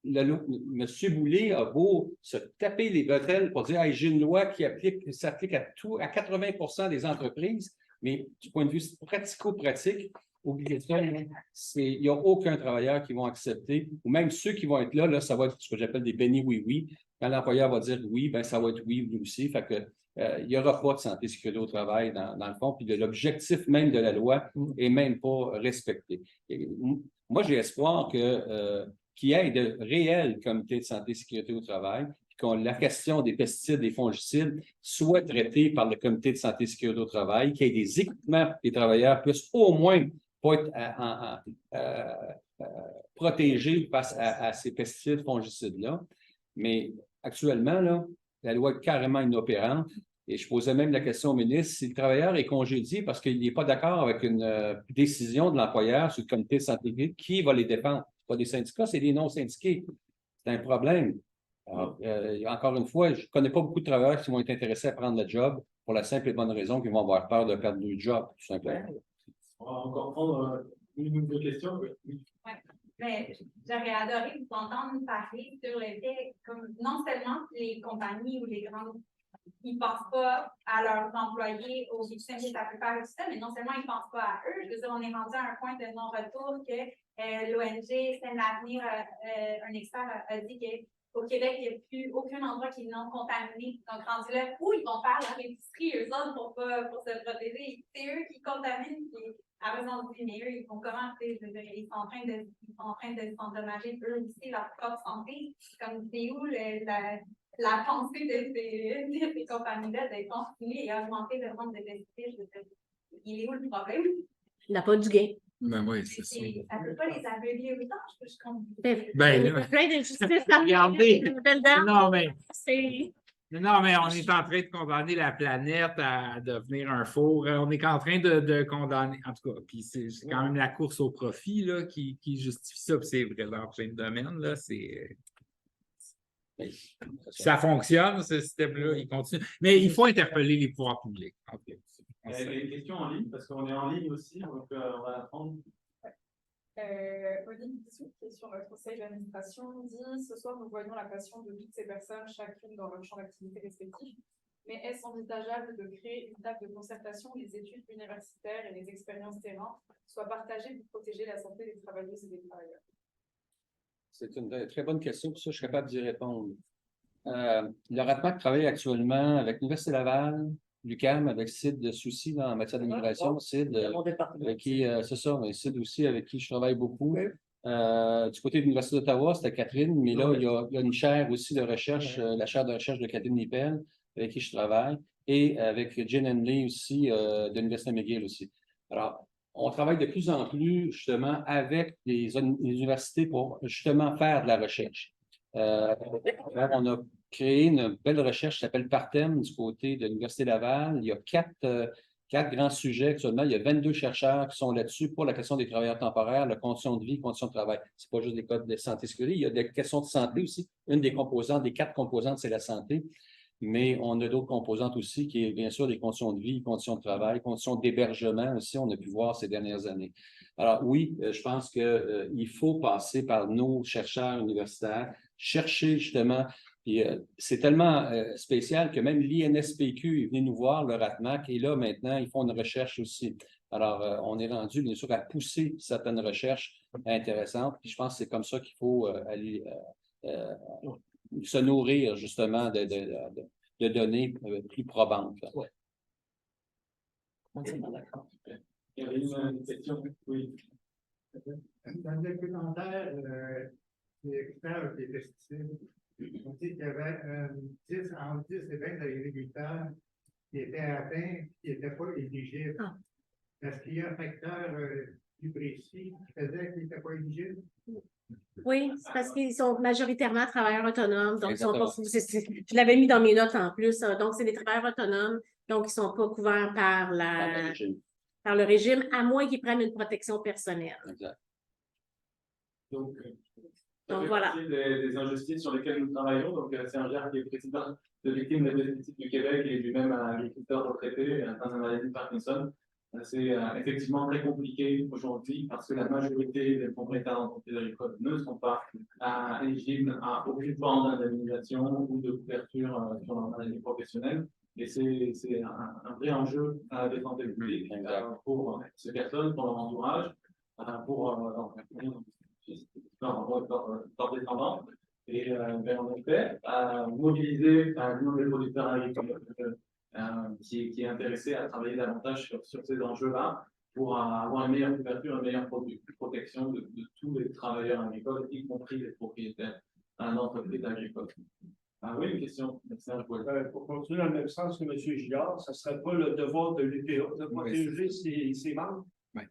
M. Boulay a beau se taper les bretelles pour dire, hey, j'ai une loi qui s'applique à 80% des entreprises, mais du point de vue pratico-pratique, oubliez ça, il n'y a aucun travailleur qui va accepter, ou même ceux qui vont être là, ça va être ce que j'appelle des bénis oui-oui. Quand l'employeur va dire oui, ben ça va être oui aussi. Fait que il n'y aura pas de santé et sécurité au travail dans le fond, puis l'objectif même de la loi n'est même pas respecté. Et moi, j'ai espoir qu'il y ait de réels comités de santé et sécurité au travail, que la question des pesticides, des fongicides soit traitée par le comité de santé et sécurité au travail, qu'il y ait des équipements que les travailleurs puissent au moins pas être protégés face à ces pesticides, fongicides-là. Mais actuellement, là, la loi est carrément inopérante. Et je posais même la question au ministre, si le travailleur est congédié parce qu'il n'est pas d'accord avec une décision de l'employeur sur le comité de santé publique, qui va les défendre? Ce pas des syndicats, c'est des non-syndiqués. C'est un problème. Alors, encore une fois, je ne connais pas beaucoup de travailleurs qui vont être intéressés à prendre le job pour la simple et bonne raison qu'ils vont avoir peur de perdre le job, tout simplement. On va encore prendre une ou deux questions. Oui. Mais j'aurais adoré vous entendre parler sur le fait, comme non seulement les compagnies ou les grandes, ils ne pensent pas à leurs employés, aux victimes des affaires et tout ça, mais non seulement ils ne pensent pas à eux, je veux dire, on est rendu à un point de non-retour que l'ONG Scène l'Avenir, un expert a dit qu'au Québec, il n'y a plus aucun endroit qui est non contaminé. Donc, rendu là, où ils vont faire leur épicerie, eux autres, pour se protéger. C'est eux qui contaminent, à raison de mais eux, ils font comment, ils sont en train de s'endommager eux aussi, leur propre santé. Comme c'est où la pensée de ces compagnies-là de continuer et augmenter le nombre de pesticides? Il est où le problème? Il n'a pas du gain. Ben oui, c'est ça. Ça ne peut pas les aveugler autant, je comprends. Ben, Il y a plein d'injustices à regardez. belle dame. Non, mais C'est... Non, mais on est en train de condamner la planète à devenir un four. On est en train de condamner, en tout cas, puis c'est quand même la course au profit là, qui justifie ça, puis c'est vrai dans plein de domaines. Là, ça fonctionne, ce système-là, il continue. Mais il faut interpeller les pouvoirs publics. Okay. Il y a des questions en ligne, parce qu'on est en ligne aussi, donc on va apprendre. Olivier Bissou, qui est sur notre conseil d'administration, dit « Ce soir, nous voyons la passion de toutes ces personnes, chacune dans leur champ d'activité respectif. Mais est-ce envisageable de créer une table de concertation où les études universitaires et les expériences terrain soient partagées pour protéger la santé des travailleuses et des travailleurs? » C'est une très bonne question, pour ça, je suis capable d'y répondre. Le RATMAC travaille actuellement avec l'Université Laval, l'UQAM, avec Sid de Soucy en matière d'immigration. Sid, avec qui, c'est ça, mais Sid aussi, avec qui je travaille beaucoup. Oui. Du côté de l'Université d'Ottawa, c'était Catherine, mais là, il y a une chaire aussi de recherche, la chaire de recherche de Catherine Lippel, avec qui je travaille, et avec Jen Henley aussi, de l'Université McGill aussi. Alors, on travaille de plus en plus, justement, avec les universités pour, justement, faire de la recherche. On a créé une belle recherche qui s'appelle Partem du côté de l'Université Laval. Il y a quatre grands sujets actuellement. Il y a 22 chercheurs qui sont là-dessus pour la question des travailleurs temporaires, la condition de vie, conditions de travail. Ce n'est pas juste des codes de santé et sécurité. Il y a des questions de santé aussi. Une des composantes, des 4 composantes, c'est la santé. Mais on a d'autres composantes aussi, qui est bien sûr des conditions de vie, conditions de travail, conditions d'hébergement aussi, on a pu voir ces dernières années. Alors oui, je pense qu'il faut passer par nos chercheurs universitaires, chercher justement, puis c'est tellement spécial que même l'INSPQ est venu nous voir, le RATMAC, et là maintenant, ils font une recherche aussi. Alors, on est rendu bien sûr à pousser certaines recherches intéressantes, puis je pense que c'est comme ça qu'il faut aller se nourrir justement de données plus probantes. Ouais. Entièrement d'accord. Il y avait une question, oui. Dans le documentaire, les experts des pesticides, on dit qu'il y avait entre 10 et 20 agriculteurs qui étaient atteints et qui n'étaient pas éligibles. Ah. Est-ce qu'il y a un facteur plus précis qui faisait qu'ils n'étaient pas éligibles? Oui, c'est parce qu'ils sont majoritairement travailleurs autonomes. Donc, ils sont pas, je l'avais mis dans mes notes en plus. Donc, c'est des travailleurs autonomes. Donc, ils ne sont pas couverts par le régime, à moins qu'ils prennent une protection personnelle. Exact. Donc voilà. Des injustices sur lesquelles nous travaillons. Donc, c'est un gère qui est président de Victimes des pesticides du Québec et lui-même un agriculteur retraité atteint de la maladie de Parkinson. C'est effectivement très compliqué aujourd'hui parce que la majorité des propriétaires d'entreprises agricoles ne sont pas éligibles à aucune forme d'indemnisation ou de couverture sur leur maladie professionnelle. Et c'est un vrai enjeu à la santé publique pour ces personnes, pour leur entourage, pour leur descendants. Et en effet, mobiliser l'union des producteurs agricoles qui est intéressé à travailler davantage sur ces enjeux-là pour avoir une meilleure couverture, une meilleure protection de tous les travailleurs agricoles, y compris les propriétaires d'entreprises agricoles. Oui, une question. Pour continuer dans le même sens que M. Gillard, ce ne serait pas le devoir de l'UPA de protéger ses membres? Oui.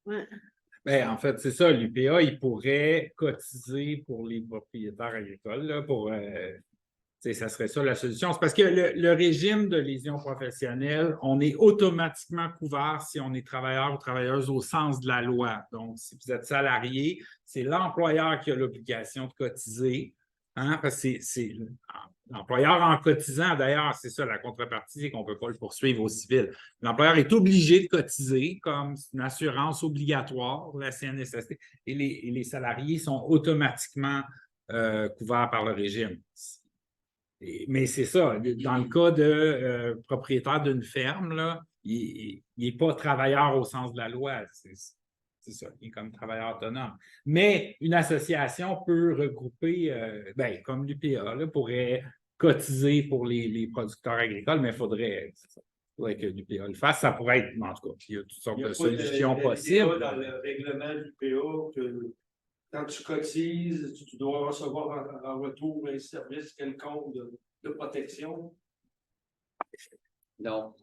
Ouais. Ben, en fait, c'est ça. L'UPA, il pourrait cotiser pour les propriétaires agricoles là, pour Ça serait ça la solution. C'est parce que le régime de lésion professionnelle, on est automatiquement couvert si on est travailleur ou travailleuse au sens de la loi. Donc, si vous êtes salarié, c'est l'employeur qui a l'obligation de cotiser. Hein, parce que c'est l'employeur en cotisant, d'ailleurs, c'est ça, la contrepartie, c'est qu'on ne peut pas le poursuivre au civil. L'employeur est obligé de cotiser comme une assurance obligatoire, la CNSST, et les salariés sont automatiquement couverts par le régime. Mais c'est ça, dans le cas de propriétaire d'une ferme, là, il n'est pas travailleur au sens de la loi. C'est ça, il est comme travailleur autonome. Mais une association peut regrouper, comme l'UPA, pourrait cotiser pour les producteurs agricoles, mais il faudrait que l'UPA le fasse. Ça pourrait être, en tout cas, il y a toutes sortes de solutions possibles. Dans le règlement du l'UPA que quand tu cotises, tu dois recevoir en retour un service quelconque de protection. Non.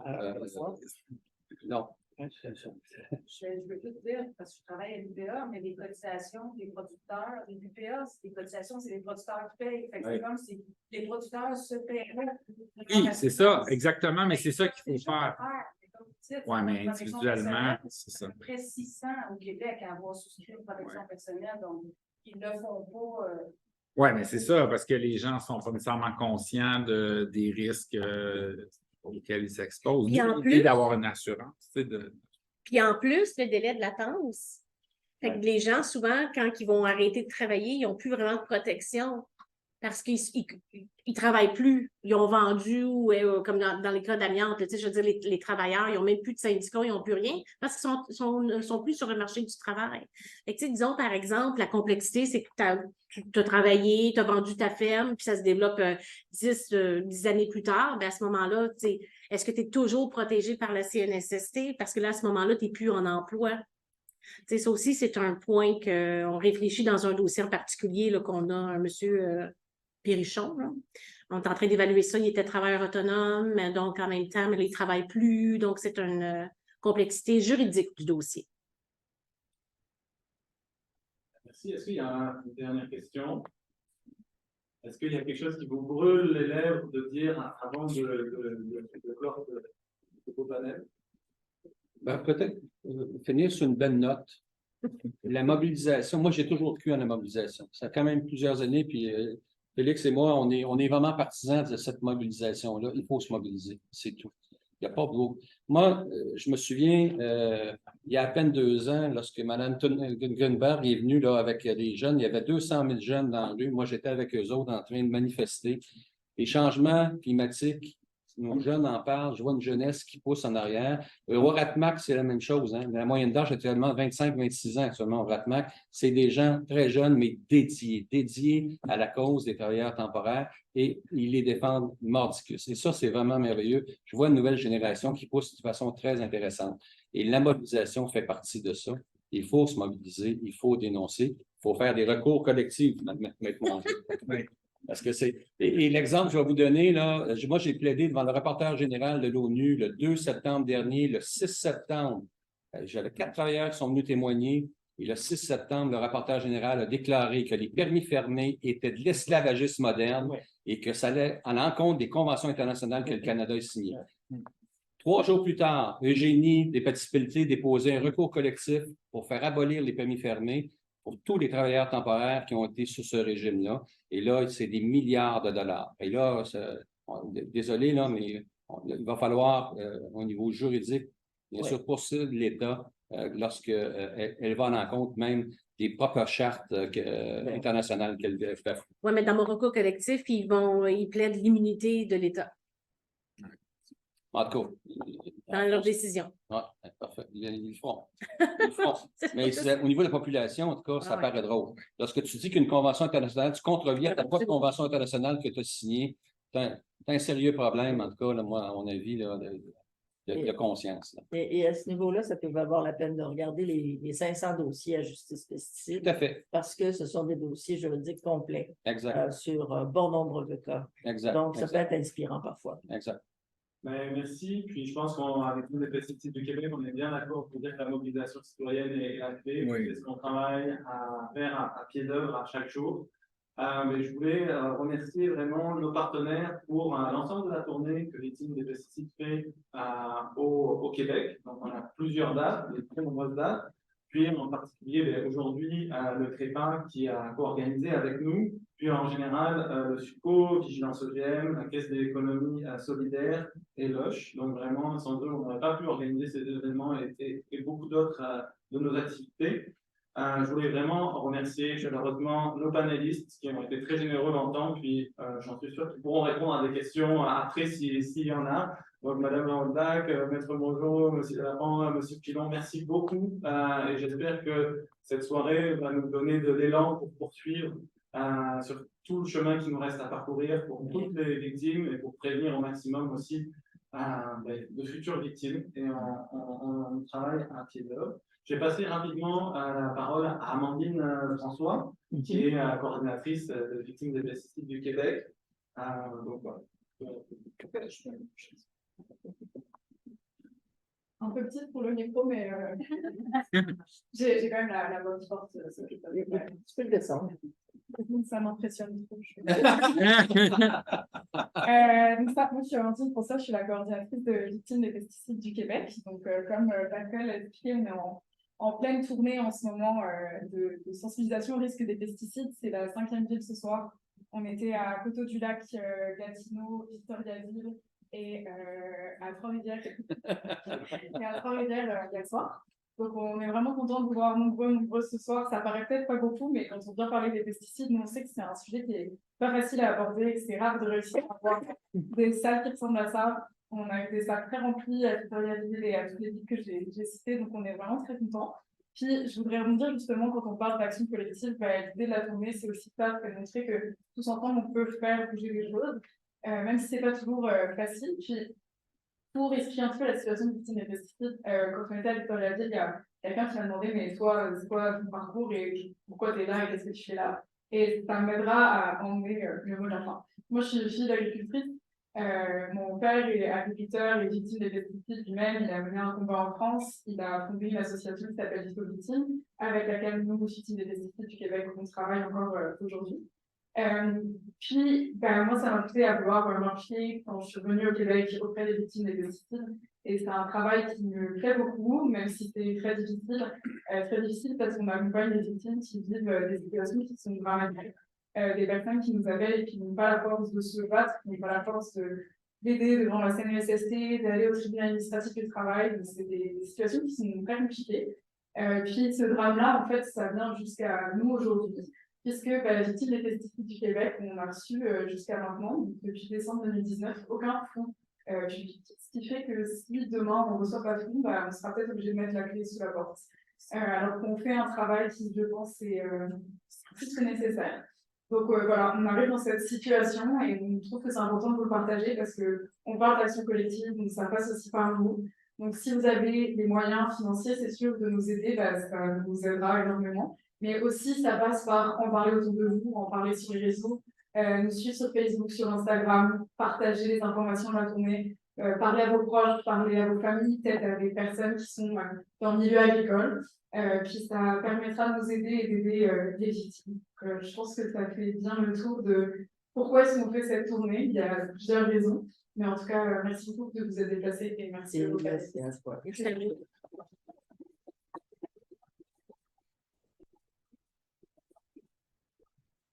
Non. Je veux tout dire, parce que je travaille à l'UPA, mais les cotisations des producteurs, les UPA, c'est des cotisations, c'est les producteurs qui payent. Fait que c'est comme si les producteurs se paient. Oui, c'est ça, exactement, mais c'est ça qu'il faut faire. Oui, mais individuellement, c'est ça. À peu près 600 au Québec à avoir souscrit une protection personnelle, donc ils ne le font pas. Oui, mais c'est ça, parce que les gens ne sont pas nécessairement conscients des risques auxquels ils s'exposent. L'idée d'avoir une assurance. Puis en plus, le délai de latence. Fait que les gens, souvent, quand ils vont arrêter de travailler, ils n'ont plus vraiment de protection parce qu'ils ne travaillent plus. Ils ont vendu, comme dans les cas d'amiante, je veux dire, les travailleurs, ils n'ont même plus de syndicats, ils n'ont plus rien parce qu'ils ne sont plus sur le marché du travail. Fait que, disons, par exemple, la complexité, c'est que tu as travaillé, tu as vendu ta ferme, puis ça se développe 10 années plus tard. Bien, à ce moment-là, est-ce que tu es toujours protégé par la CNSST? Parce que là, à ce moment-là, tu n'es plus en emploi. Ça aussi, c'est un point qu'on réfléchit dans un dossier en particulier là, qu'on a un monsieur Périchon. Là. On est en train d'évaluer ça. Il était travailleur autonome, mais donc en même temps, mais il ne travaille plus. Donc, c'est une complexité juridique du dossier. Merci. Est-ce qu'il y a une dernière question? Est-ce qu'il y a quelque chose qui vous brûle les lèvres de dire avant de clore vos panels? Peut-être finir sur une belle note. La mobilisation, moi j'ai toujours cru en la mobilisation. Ça fait quand même plusieurs années, puis Félix et moi, on est vraiment partisans de cette mobilisation-là. Il faut se mobiliser, c'est tout. Il n'y a pas beaucoup. Moi, je me souviens, il y a à peine 2 ans, lorsque Mme Grunberg est venue là, avec des jeunes, il y avait 200 000 jeunes dans la rue. Moi, j'étais avec eux autres en train de manifester. Les changements climatiques, nos jeunes en parlent, je vois une jeunesse qui pousse en arrière. Au Ratmac, c'est la même chose. Hein? La moyenne d'âge est actuellement 25-26 ans actuellement au Ratmac. C'est des gens très jeunes, mais dédiés à la cause des travailleurs temporaires et ils les défendent mordicus. Et ça, c'est vraiment merveilleux. Je vois une nouvelle génération qui pousse de façon très intéressante. Et la mobilisation fait partie de ça. Il faut se mobiliser, il faut dénoncer, il faut faire des recours collectifs maintenant. Parce que c'est. Et l'exemple que je vais vous donner, là, moi, j'ai plaidé devant le rapporteur général de l'ONU le 2 septembre dernier, le 6 septembre. J'avais 4 travailleurs qui sont venus témoigner. Et le 6 septembre, le rapporteur général a déclaré que les permis fermés étaient de l'esclavagisme moderne et que ça allait à l'encontre des conventions internationales que le Canada a signées. 3 jours plus tard, Eugénie Despatie-Pelletier déposait un recours collectif pour faire abolir les permis fermés pour tous les travailleurs temporaires qui ont été sous ce régime-là. Et là, c'est des milliards de dollars. Et là, désolé, là, mais il va falloir, au niveau juridique, bien sûr, poursuivre l'État lorsqu'elle va en encontre même des propres chartes internationales qu'elle fait. Oui, mais dans mon recours collectif, ils plaident l'immunité de l'État. En tout cas. Dans leur décision. Oui, parfait. Ils le feront. Mais au niveau de la population, en tout cas, ça paraît drôle. Lorsque tu dis qu'une convention internationale, tu contreviens à ta propre convention internationale que tu as signée, tu as un sérieux problème, en tout cas, là, moi, à mon avis, là, de conscience. Là. Et à ce niveau-là, ça peut valoir la peine de regarder les 500 dossiers à justice pesticide. Tout à fait. Parce que ce sont des dossiers juridiques complets sur bon nombre de cas. Exact. Donc, ça peut être inspirant parfois. Exact. Ben, merci. Puis je pense qu'avec tous les pesticides du Québec, on est bien d'accord pour dire que la mobilisation citoyenne est la clé. Oui. C'est ce qu'on travaille à faire à pied d'œuvre à chaque jour. Mais je voulais remercier vraiment nos partenaires pour l'ensemble de la tournée que Victimes des pesticides fait au Québec. Donc, on a plusieurs dates, des très nombreuses dates. Puis, en particulier, aujourd'hui, le CREPA qui a co-organisé avec nous. Puis, en général, le SUCO, Vigilance OGM, la Caisse de l'économie solidaire et Loche. Donc, vraiment, sans eux, on n'aurait pas pu organiser ces événements et beaucoup d'autres de nos activités. Je voulais vraiment remercier chaleureusement nos panélistes qui ont été très généreux dans le temps, puis j'en suis sûr qu'ils pourront répondre à des questions après s'il y en a. Donc, Madame Landac, Maître Mongeau, Monsieur Lapin, Monsieur Pilon, merci beaucoup et j'espère que cette soirée va nous donner de l'élan pour poursuivre sur tout le chemin qui nous reste à parcourir pour toutes les victimes et pour prévenir au maximum aussi de futures victimes. Et on travaille à pied d'œuvre. Je vais passer rapidement la parole à Amandine François, qui est coordinatrice de Victimes des pesticides du Québec. Donc voilà. Un peu petite pour le micro, mais j'ai quand même la voix forte. Tu peux le descendre. Ça m'impressionne trop. Moi, je suis Amandine François, je suis la coordinatrice de Victimes des pesticides du Québec. Donc, comme Pascal l'a expliqué, on est en pleine tournée en ce moment de sensibilisation au risque des pesticides. C'est la 5e ville ce soir. On était à Coteau-du-Lac, Gatineau, Victoriaville et à Trois-Rivières. Hier soir. Donc, on est vraiment content de vous voir nombreux ce soir. Ça paraît peut-être pas beaucoup, mais quand on vient parler des pesticides, nous, on sait que c'est un sujet qui est pas facile à aborder et que c'est rare de réussir à avoir des salles qui ressemblent à ça. On a eu des salles très remplies à Victoriaville et à toutes les villes que j'ai citées, donc on est vraiment très contents. Puis, je voudrais rebondir justement quand on parle d'action collective, l'idée de la tournée, c'est aussi ça, de montrer que tous ensemble, on peut faire bouger les choses, même si c'est pas toujours facile. Puis, pour expliquer un peu la situation de victime des pesticides, quand on était à Victoriaville, il y a quelqu'un qui m'a demandé mais toi, c'est quoi ton parcours et pourquoi tu es là et qu'est-ce que tu fais là? Et ça m'aidera à emmener le mot de la fin. Moi, je suis fille d'agricultrice. Mon père est agriculteur et victime des pesticides lui-même. Il a mené un combat en France. Il a fondé une association qui s'appelle Victime Victime, avec laquelle nous, victimes des pesticides du Québec, on travaille encore aujourd'hui. Puis, moi, ça m'a poussé à vouloir m'impliquer quand je suis venue au Québec auprès des victimes des pesticides. Et c'est un travail qui me plaît beaucoup, même si c'est très difficile parce qu'on accompagne des victimes qui vivent des situations qui sont dramatiques. Des personnes qui nous appellent et qui n'ont pas la force de se battre, qui n'ont pas la force d'aider devant la CNESST, d'aller au tribunal administratif du travail. Donc, c'est des situations qui sont très compliquées. Puis, ce drame-là, en fait, ça vient jusqu'à nous aujourd'hui. Puisque Victimes des pesticides du Québec, on a reçu jusqu'à maintenant, depuis décembre 2019, aucun fonds public. Ce qui fait que si demain on ne reçoit pas de fonds, on sera peut-être obligé de mettre la clé sous la porte. Alors qu'on fait un travail qui, je pense, est plus que nécessaire. Donc voilà, on arrive dans cette situation et on trouve que c'est important de vous le partager parce qu'on parle d'action collective, donc ça passe aussi par nous. Donc si vous avez des moyens financiers, c'est sûr de nous aider, ça nous aidera énormément. Mais aussi, ça passe par en parler autour de vous, en parler sur les réseaux, nous suivre sur Facebook, sur Instagram, partager les informations de la tournée, parler à vos proches, parler à vos familles, peut-être à des personnes qui sont dans le milieu agricole. Puis ça permettra de nous aider et d'aider les victimes. Je pense que ça fait bien le tour de pourquoi est-ce qu'on fait cette tournée. Il y a plusieurs raisons. Mais en tout cas, merci beaucoup de vous être déplacés et merci à vous.